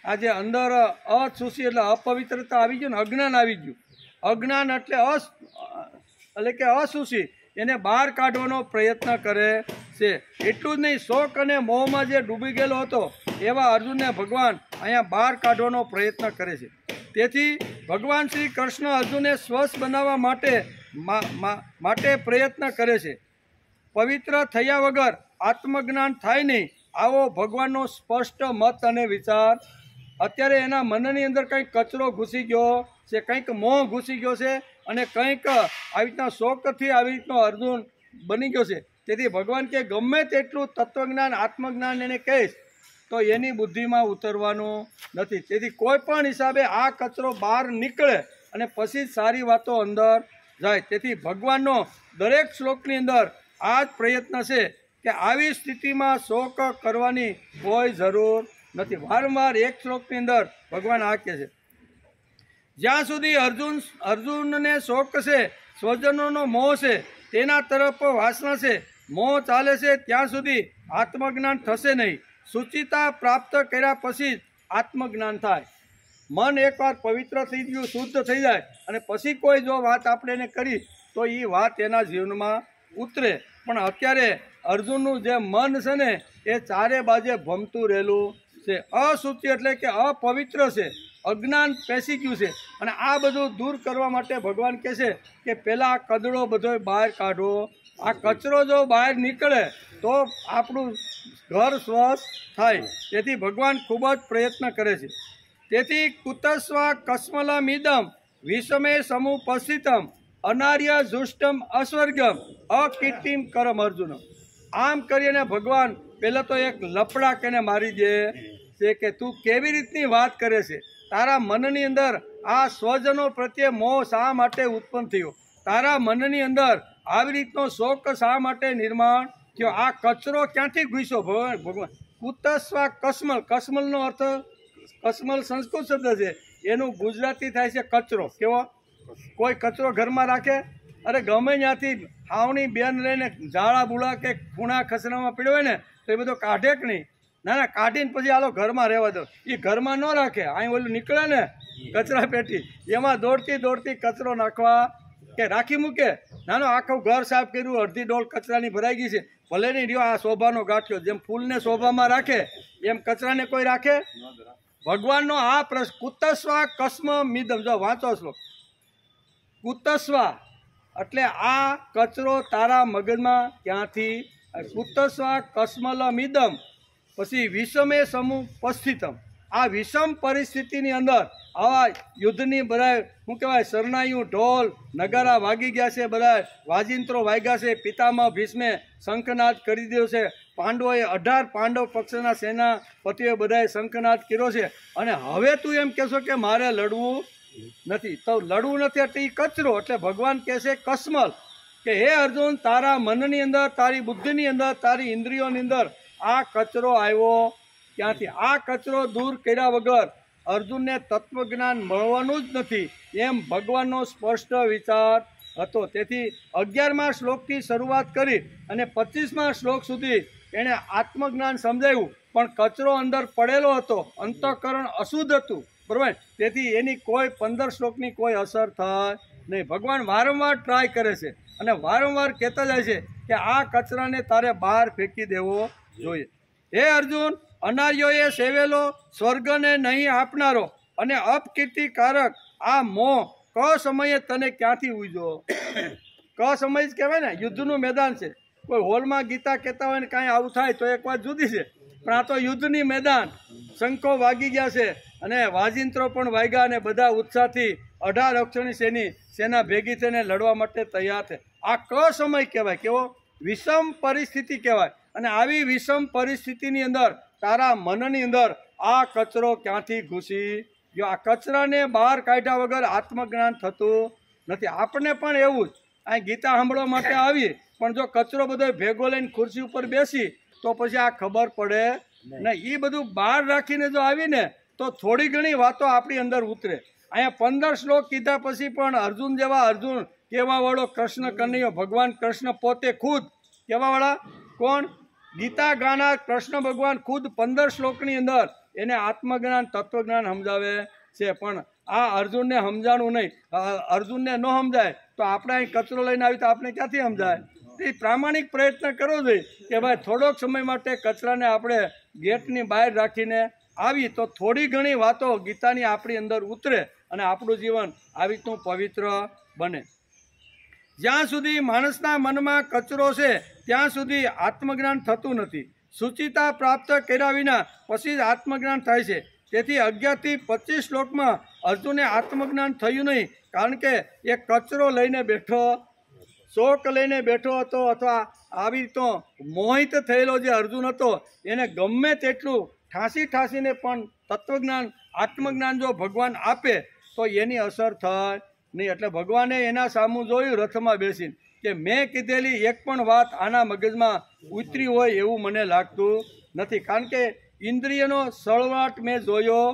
આજે અંદર અશુચિ એટલે અપવિત્રતા આવી ગયું ને, અજ્ઞાન આવી ગયું. અજ્ઞાન એટલે કે અશુચિ, એને બહાર કાઢવાનો પ્રયત્ન કરે છે. એટલું જ નહીં, શોક અને મોહમાં જે ડૂબી ગયેલો હતો એવા અર્જુનને ભગવાન અહીંયા બહાર કાઢવાનો પ્રયત્ન કરે છે. તેથી ભગવાન શ્રી કૃષ્ણ અર્જુનને સ્વસ્થ બનાવવા માટે પ્રયત્ન કરે છે. પવિત્ર થયા વગર આત્મજ્ઞાન થાય નહીં, આવો ભગવાનનો સ્પષ્ટ મત અને વિચાર. અત્યારે એના મનની અંદર કંઈક કચરો ઘૂસી ગયો છે, કંઈક મોહ ઘૂસી ગયો છે અને કંઈક આવી રીતના શોકથી આવી રીતનો અર્જુન બની ગયો છે. તેથી ભગવાન કે ગમે તેટલું તત્વજ્ઞાન આત્મજ્ઞાન એને કહીશ તો એની બુદ્ધિમાં ઉતરવાનું નથી. તેથી કોઈ પણ હિસાબે આ કચરો બહાર નીકળે અને પછી સારી વાતો અંદર જાય. તેથી ભગવાનનો દરેક શ્લોકની અંદર આ જ પ્રયત્ન છે કે આવી સ્થિતિમાં શોક કરવાની કોઈ જરૂર નથી. વારંવાર એક શ્લોકની અંદર ભગવાન આ કહે છે, જ્યાં સુધી અર્જુનને શોક છે, સ્વજનોનો મોહ છે, તેના તરફ વાસના છે, મોહ ચાલે છે, ત્યાં સુધી આત્મજ્ઞાન થશે નહીં. શુચિતા પ્રાપ્ત કર્યા પછી આત્મજ્ઞાન થાય. મન એકવાર પવિત્ર થઈ ગયું, શુદ્ધ થઈ જાય અને પછી કોઈ જો વાત આપણે એને કરી તો એ વાત એના જીવનમાં ઉતરે. પણ અત્યારે અર્જુનનું જે મન છે ને એ ચારે બાજે ભમતું રહેલું છે. અશુચિ એટલે કે અપવિત્ર છે, અજ્ઞાન પેસી ગયું છે અને આ બધું દૂર કરવા માટે ભગવાન કહે છે કે પહેલાં કદડો બધો બહાર કાઢો. આ કચરો જો બહાર નીકળે તો આપણું ઘર સ્વસ્થ થાય. તેથી ભગવાન ખૂબ જ પ્રયત્ન કરે છે. તેથી કુતસ્વા કસ્મલમિદમ વિષમે સમુપસ્થિતમ અનાર્ય જુષ્ટમ અસ્વર્ગમ અકીર્તિમ કરમ અર્જુન. આમ કરીને ભગવાન પહેલાં તો એક લપડા કેને મારી દે છે કે તું કેવી રીતની વાત કરે છે. તારા મનની અંદર આ સ્વજનો પ્રત્યે મોહ શા માટે ઉત્પન્ન થયો? તારા મનની અંદર આવી રીતનો શોક શા માટે નિર્માણ થયો? આ કચરો ક્યાંથી ઘૂસ્યો? ભગવાન કુતસ્વા કસ્મલ, કસ્મલનો અર્થ, કસ્મલ સંસ્કૃત શબ્દ છે, એનું ગુજરાતી થાય છે કચરો. કેવો? કોઈ કચરો ઘરમાં રાખે, અરે ગમે ત્યાંથી હાવણી બેન લઈને ઝાડા બુડા કે ખૂણા ખસરામાં પીડ્યો હોય ને તો એ બધો કાઢે કે નહીં? ના, કાઢીને પછી આલો ઘરમાં રહેવા દો. એ ઘરમાં ન રાખે, અહીં ઓલું નીકળે ને કચરા પેટી, એમાં દોડતી કચરો નાખવા કે રાખી મૂકે. નાનો આખું ઘર સાફ કર્યું, અડધી ડોલ કચરાની ભરાઈ ગઈ છે, ભલે નહીં રહ્યો આ શોભાનો ગાંઠિયો. જેમ ફૂલને શોભામાં રાખે એમ કચરાને કોઈ રાખે? ભગવાનનો આ પ્રશ્ન, કુતસ્વા કસ્મ મિદમ, જો વાંચો શ્લોક. કુતસ્વા એટલે આ કચરો તારા મગજમાં ક્યાંથી? કુતસ્વા કસ્મલમિદમ, પછી વિષમે સમુપસ્થિતમ. આ વિષમ પરિસ્થિતિની અંદર આવા યુદ્ધની બધા શું કહેવાય શરણાઈયું, ઢોલ નગારા વાગી ગયા છે, બધા વાજિંત્રો વાગ્યા છે, પિતામહ ભીષ્મે શંખનાદ કરી દીધો છે, પાંડવોએ 18 પાંડવ પક્ષના સેનાપતિઓએ બધાએ શંખનાદ કર્યો છે, અને હવે તું એમ કહેશો કે મારે લડવું નથી. તો લડવું નથી એટલે એ કચરો. એટલે ભગવાન કહે છે કસ્મલ, કે હે અર્જુન, તારા મનની અંદર, તારી બુદ્ધિની અંદર, તારી ઇન્દ્રિયોની અંદર આ કચરો આવ્યો ક્યાંથી? આ કચરો દૂર કર્યા વગર અર્જુનને તત્વજ્ઞાન મળવાનું જ નથી, એમ ભગવાનનો સ્પષ્ટ વિચાર હતો. તેથી 11મા શ્લોકથી શરૂઆત કરી અને 25મા શ્લોક સુધી એણે આત્મજ્ઞાન સમજાવ્યું, પણ કચરો અંદર પડેલો હતો, અંતઃકરણ અશુદ્ધ હતું, બરાબર. તેથી એની કોઈ 15 શ્લોકની કોઈ અસર થાય નહીં. ભગવાન વારંવાર ટ્રાય કરે છે અને વારંવાર કહેતા જાય છે કે આ કચરાને તારે બહાર ફેંકી દેવો જોઈએ. હે અર્જુન, અનાર્યોએ સેવેલો સ્વર્ગને નહીં આપનારો અને અપકીર્તિકારક આ મોહ ક સમયે તને ક્યાંથી ઉજ્યો? ક સમય જ કહેવાય ને, યુદ્ધનું મેદાન છે. કોઈ હોલમાં ગીતા કહેતા હોય ને કાંઈ આવું થાય તો એક વાત જુદી છે, પણ આ તો યુદ્ધની મેદાન. શંખો વાગી ગયા છે અને વાજિંત્રો પણ વાગ્યા, અને બધા ઉત્સાહથી 18 અક્ષરની સેના ભેગી થઈને લડવા માટે તૈયાર છે. આ ક સમય કહેવાય. કેવો? વિષમ પરિસ્થિતિ કહેવાય. અને આવી વિષમ પરિસ્થિતિની અંદર તારા મનની અંદર આ કચરો ક્યાંથી ઘૂસી ગયો? આ કચરાને બહાર કાઢ્યા વગર આત્મજ્ઞાન થતું નથી. આપણને પણ એવું જ, અહીં ગીતા સાંભળવા માટે આવીએ, પણ જો કચરો બધો ભેગો લઈને ખુરશી ઉપર બેસી તો પછી આ ખબર પડે નહીં. એ બધું બહાર રાખીને જો આવીને તો થોડી ઘણી વાતો આપણી અંદર ઉતરે. અહીંયા 15 શ્લોક કીધા પછી પણ અર્જુન જેવા અર્જુન કહેવાવાળો કૃષ્ણ કનૈયો, ભગવાન કૃષ્ણ પોતે ખુદ કહેવાવાળા કોણ? ગીતા ગાનાર કૃષ્ણ ભગવાન ખુદ 15 શ્લોકની અંદર એને આત્મજ્ઞાન, તત્વજ્ઞાન સમજાવે છે. પણ આ અર્જુનને સમજાણું નહીં. અર્જુનને ન સમજાય તો આપણે અહીં કચરો લઈને આવી તો આપણે ક્યાંથી સમજાય? એ પ્રામાણિક પ્રયત્ન કરવો જોઈએ કે ભાઈ થોડોક સમય માટે કચરાને આપણે ગેટની બહાર રાખીને આવી તો થોડી ઘણી વાતો ગીતાની આપણી અંદર ઉતરે અને આપણું જીવન આવી રીતનું પવિત્ર બને. જ્યાં સુધી માણસના મનમાં કચરો છે ત્યાં સુધી આત્મજ્ઞાન થતું નથી. શુચિતા પ્રાપ્ત કર્યા વિના પછી જ આત્મજ્ઞાન થાય છે. તેથી 11 થી 25 શ્લોકમાં અર્જુને આત્મજ્ઞાન થયું નહીં, કારણ કે એ કચરો લઈને બેઠો, શોક લઈને બેઠો હતો, અથવા આવી રીતનો મોહિત થયેલો જે અર્જુન હતો એને ગમે તેટલું ઠાંસીને પણ તત્વજ્ઞાન, આત્મજ્ઞાન જો ભગવાન આપે તો એની અસર થાય નહીં. એટલે ભગવાને એના સામું જોયું રથમાં બેસીને કે મેં કીધેલી એક પણ વાત આના મગજમાં ઉતરી હોય એવું મને લાગતું નથી, કારણ કે ઇન્દ્રિયનો સળવાટ મેં જોયો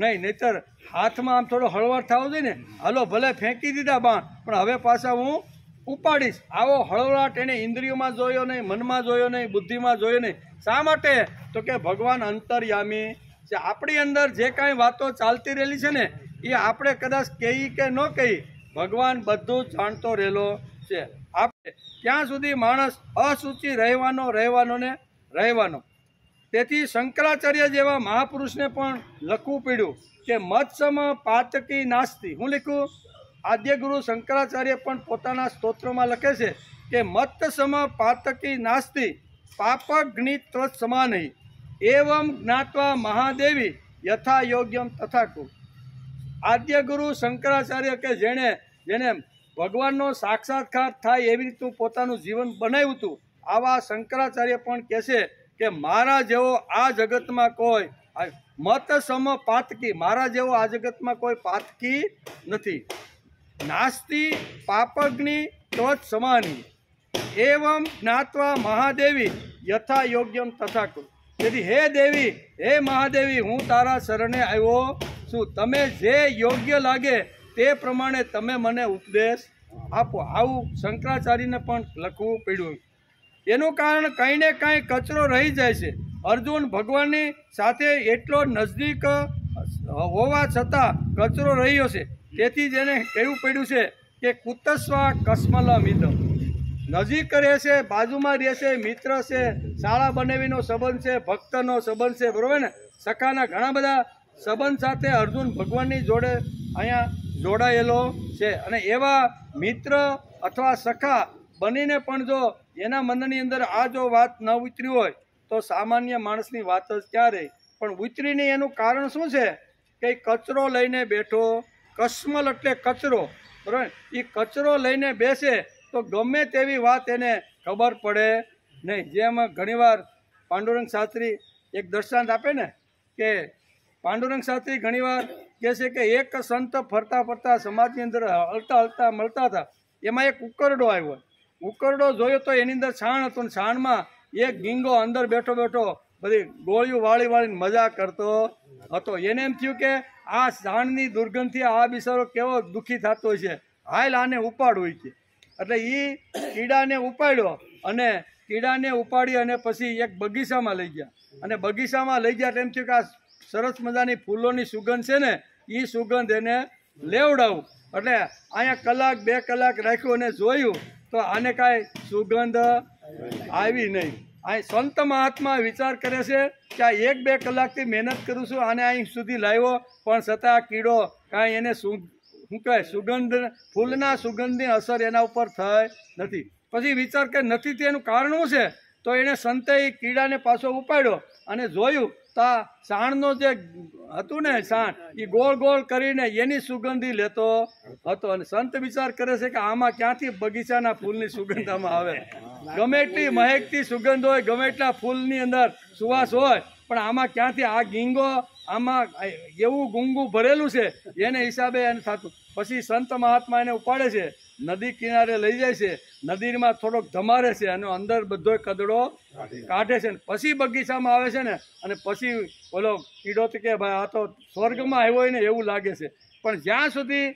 નહીં. નહીતર હાથમાં આમ થોડો હળવાટ થવો જોઈએ ને, હાલો ભલે ફેંકી દીધા બાણ પણ હવે પાછા હું ઉપાડીશ, આવો હળવાટ એને ઇન્દ્રિયોમાં જોયો નહીં, મનમાં જોયો નહીં, બુદ્ધિમાં જોયો નહીં. શા માટે? તો કે ભગવાન અંતર્યામી છે. આપણી અંદર જે કાંઈ વાતો ચાલતી રહેલી છે ને એ આપણે કદાચ કહી કે ન કહી, ભગવાન બધું જ જાણતો રહેલો છે. આપણે ત્યાં સુધી માણસ અસુચિ રહેવાનો. તેથી શંકરાચાર્ય જેવા મહાપુરુષને પણ લખવું પડ્યું કે મત્સમ પાતકી નાસ્તિ. હું લખ્યું? આદ્ય ગુરુ શંકરાચાર્ય પણ પોતાના સ્તોત્રમાં લખે છે કે મત્સમ પાતકી નાસ્તિ પાપગ્નિત્વ સમાનહી એવમ જ્ઞાત્વા મહાદેવી યથા યોગ્યમ તથા કુ. આદ્ય ગુરુ શંકરાચાર્ય કે જેને ભગવાનનો સાક્ષાત્કાર થાય એવી રીતનું પોતાનું જીવન બનાવ્યું હતું, આવા શંકરાચાર્ય પણ કહે છે કે મારા જેવો આ જગતમાં કોઈ મત સમ પાતકી, મારા જેવો આ જગતમાં કોઈ પાતકી નથી. નાસ્તિ પાપગ્નિ ત્વચ સમાની એવમ જ્ઞાત્વા મહાદેવી યથા યોગ્યમ તથા કુ. તેથી હે દેવી, હે મહાદેવી, હું તારા શરણે આવ્યો છું, તમે જે યોગ્ય લાગે તે પ્રમાણે તમે મને ઉપદેશ આપો. આવું શંકરાચાર્યને પણ લખવું પડ્યું. એનું કારણ કંઈ ને કાંઈ કચરો રહી જાય છે. અર્જુન ભગવાનની સાથે એટલો નજદીક હોવા છતાં કચરો રહ્યો છે. તેથી જ એને કહેવું પડ્યું છે કે કુતસ્વા કસ્મલમિદમ. નજીક રહેશે, બાજુમાં રહેશે, મિત્ર છે, શાળા બનાવીનો સંબંધ છે, ભક્તનો સંબંધ છે, બરોબર ને? સખાના ઘણા બધા સંબંધ સાથે અર્જુન ભગવાનની જોડે અહીંયા જોડાયેલો છે. અને એવા મિત્ર અથવા સખા બનીને પણ જો એના મનની અંદર આ જો વાત ન ઉતરી હોય તો સામાન્ય માણસની વાત જ ક્યાં રહી? પણ ઉતરી નહીં. એનું કારણ શું છે? કે કચરો લઈને બેઠો. કસ્મલ એટલે કચરો, બરાબર? એ કચરો લઈને બેસે તો ગમે તેવી વાત એને ખબર પડે નહીં. જેમ ઘણીવાર પાંડુરંગ શાસ્ત્રી એક દ્રષ્ટાંત આપે ને કે પાંડુરંગ શાસ્ત્રી ઘણીવાર કહે છે કે એક સંત ફરતા ફરતા સમાજની અંદર હલતા હલતા મળતા હતા, એમાં એક ઉકરડો આવ્યો. ઉકરડો જોયો તો એની અંદર છાણ હતું, ને છાણમાં એક ગીંગો અંદર બેઠો બેઠો બધી ગોળીઓ વાળી વાળીને મજા કરતો હતો. એને એમ થયું કે આ છાણની દુર્ગંધથી આ બિચારો કેવો દુઃખી થતો હોય છે, હાલ આને ઉપાડવું છે. એટલે એ કીડાને ઉપાડ્યો, અને કીડાને ઉપાડી અને પછી એક બગીચામાં લઈ ગયા. અને બગીચામાં લઈ ગયા તેમ થયું કે આ સરસ મજાની ફૂલોની સુગંધ છે ને, એ સુગંધ એને લેવડાવું. એટલે અહીંયા કલાક 2 કલાક રાખ્યું અને જોયું તો આને કાંઈ સુગંધ આવી નહીં. અહીં સંત મહાત્મા વિચાર કરે છે કે આ 1-2 કલાકથી મહેનત કરું છું, આને અહીં સુધી લાવ્યો, પણ છતાં આ કીડો કાંઈ એને શું કહે સુગંધ, ફૂલના સુગંધની અસર એના ઉપર થઈ નથી. પછી વિચાર કે નથી તેનું કારણ શું છે? તો એણે સંતે એ કીડાને પાછો ઉપાડ્યો અને જોયું તો આ સાણનો જે હતું ને સાણ, એ ગોળ ગોળ કરીને એની સુગંધી લેતો હતો. અને સંત વિચાર કરે છે કે આમાં ક્યાંથી બગીચાના ફૂલની સુગંધ આમાં આવે? ગમે એટલી મહેકતી સુગંધ હોય, ગમે એટલા ફૂલની અંદર સુવાસ હોય, પણ આમાં ક્યાંથી આ ગીંગો, આમાં એવું ગુંગું ભરેલું છે, એને હિસાબે એને થતું. પછી સંત મહાત્મા એને ઉપાડે છે, નદી કિનારે લઈ જાય છે, નદીમાં થોડોક ધમારે છે અને અંદર બધો કદડો કાઢે છે. પછી બગીચામાં આવે છે ને, અને પછી બોલો કીડો તો કે ભાઈ આ તો સ્વર્ગમાં આવ્યો હોય ને એવું લાગે છે. પણ જ્યાં સુધી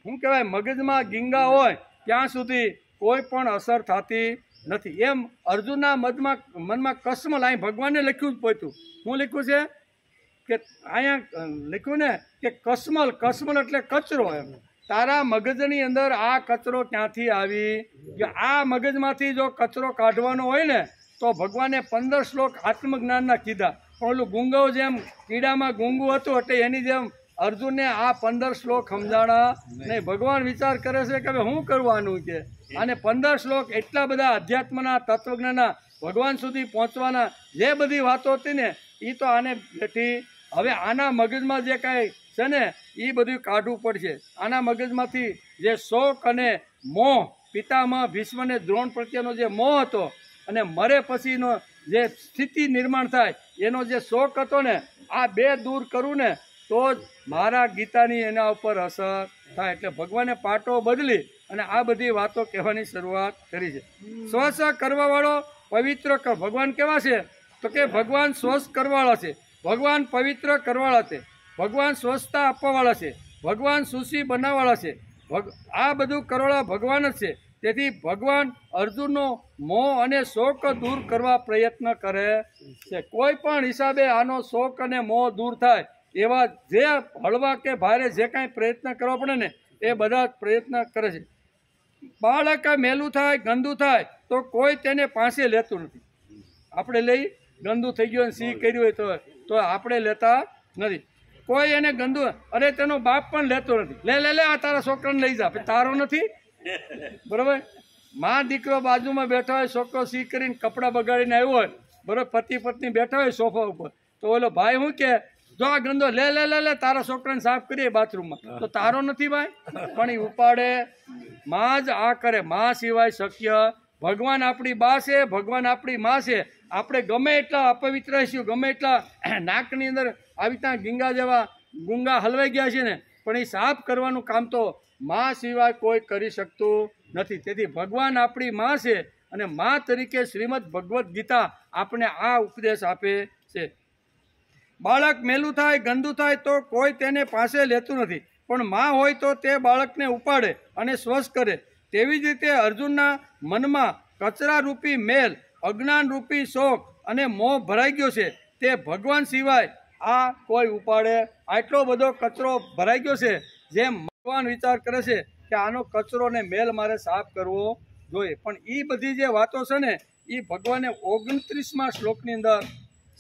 શું કહેવાય મગજમાં ગીંગા હોય ત્યાં સુધી કોઈ પણ અસર થતી નથી. એમ અર્જુનના મનમાં કસ્મલ, અહીં ભગવાને લખ્યું જ પોતું. શું લખ્યું છે કે અહીંયા લખ્યું ને કે કસ્મલ, કસ્મલ એટલે કચરો. એમ તારા મગજની અંદર આ કચરો ક્યાંથી આવી ગયો? આ મગજમાંથી જો કચરો કાઢવાનો હોય ને તો ભગવાને 15 શ્લોક આત્મજ્ઞાનના કીધા. પણ ઓલું ગુંગો જેમ કીડામાં ગુંગું હતું, એટલે એની જેમ અર્જુનને આ 15 શ્લોક સમજાણા નહીં. ભગવાન વિચાર કરે છે કે હવે શું કરવાનું કે અને 15 શ્લોક એટલા બધા અધ્યાત્મના, તત્વજ્ઞાનના, ભગવાન સુધી પહોંચવાના જે બધી વાતો હતી ને, એ તો આને બેઠી. હવે આના મગજમાં જે કાંઈ છે ને એ બધું કાઢવું પડશે. આના મગજમાંથી જે શોક અને મોહ, પિતામહ ભીષ્મને દ્રોણ પ્રત્યેનો જે મોહ હતો, અને મરે પછીનો જે સ્થિતિ નિર્માણ થાય એનો જે શોક હતો ને, આ 2 દૂર કરું ને તો જ મારા ગીતાની એના ઉપર અસર થાય. એટલે ભગવાને પાટો બદલી અને આ બધી વાતો કહેવાની શરૂઆત કરી છે. સ્વસ્થ કરવાવાળો પવિત્ર ભગવાન કેવા છે? તો કે ભગવાન સ્વસ્થ કરવાવાળા છે, ભગવાન પવિત્ર કરવાવાળા છે, ભગવાન સ્વસ્થતા આપવાવાળા છે, ભગવાન સુશી બનાવવાળા છે. આ બધું કરવાવાળા ભગવાન જ છે. તેથી ભગવાન અર્જુનનો મોહ અને શોક દૂર કરવા પ્રયત્ન કરે છે. કોઈ પણ હિસાબે આનો શોક અને મોહ દૂર થાય એવા જે હળવા કે ભારે જે કાંઈ પ્રયત્ન કરવા પડે ને એ બધા પ્રયત્ન કરે છે. બાળક મેલું થાય, ગંદુ થાય તો કોઈ તેને પાસે લેતું નથી. આપણે લઈ ગંદુ થઈ ગયું સિંહ કર્યું હોય તો આપણે લેતા નથી. કોઈ એને ગંદુ, અરે તેનો બાપ પણ લેતો નથી. લે આ તારા છોકરાને લઈ જા, તારો નથી, બરાબર? માં દીકરો બાજુમાં બેઠા હોય, છોકરો સી કરીને કપડાં બગાડીને આવ્યો હોય, બરાબર, પતિ પત્ની બેઠા હોય સોફા ઉપર, તો ઓલો ભાઈ શું કે જો આ ગંદો લે તારા છોકરાને સાફ કરીએ બાથરૂમમાં, તો તારો નથી ભાઈ, પણ એ ઉપાડે. માં જ આ કરે, માં સિવાય શક્ય. ભગવાન આપણી બા છે, ભગવાન આપણી માં છે. આપણે ગમે એટલા અપવિત્ર હશું, ગમે એટલા નાકની અંદર આવી રીતના ગીંગા જેવા ગુંગા હલવાઈ ગયા છે ને, પણ એ સાફ કરવાનું કામ તો માં સિવાય કોઈ કરી શકતું નથી. તેથી ભગવાન આપણી માં છે, અને માં તરીકે શ્રીમદ ભગવદ્ ગીતા આપણે આ ઉપદેશ આપે છે. બાળક મેલું થાય, ગંદુ થાય તો કોઈ તેને પાસે લેતું નથી, પણ માં હોય તો તે બાળકને ઉપાડે અને સ્વસ્થ કરે. તેવી જ રીતે અર્જુનના મનમાં કચરા રૂપી મેલ, અજ્ઞાન રૂપી શોક અને મોહ ભરાઈ ગયો છે. તે ભગવાન સિવાય આ કોઈ ઉપાડે. આટલો બધો કચરો ભરાઈ ગયો છે, જેમ ભગવાન વિચાર કરે છે કે આનો કચરો ને મેલ મારે સાફ કરવો જોઈએ. પણ એ બધી જે વાતો છે ને એ ભગવાને 29મા શ્લોકની અંદર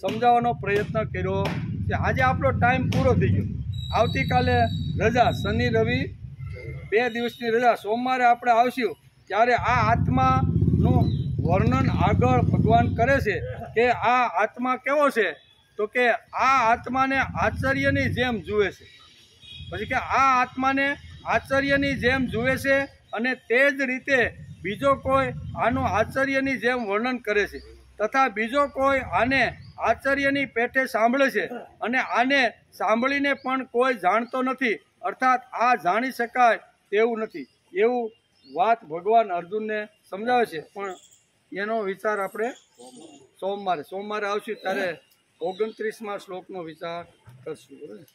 સમજાવવાનો પ્રયત્ન કર્યો છે. આજે આપણો ટાઈમ પૂરો થઈ ગયો. આવતીકાલે રજા, શનિ રવિ 2 દિવસની રજા. સોમવારે આપણે આવશું ત્યારે આ આત્માનું વર્ણન આગળ ભગવાન કરે છે કે આ આત્મા કેવો છે? તો કે આ આત્માને આશ્ચર્યની જેમ જુએ છે. પછી કે આ આત્માને આશ્ચર્યની જેમ જુએ છે, અને તે જ રીતે બીજો કોઈ આનું આશ્ચર્યની જેમ વર્ણન કરે છે. તથા બીજો કોઈ આને આશ્ચર્યની પેઠે સાંભળે છે અને આને સાંભળીને પણ કોઈ જાણતો નથી, અર્થાત આ જાણી શકાય તેવું નથી, એવું વાત ભગવાન અર્જુનને સમજાવે છે. પણ એનો વિચાર આપણે સોમવારે આવશું ત્યારે 29મા શ્લોકનો વિચાર કરશું. બરાબર.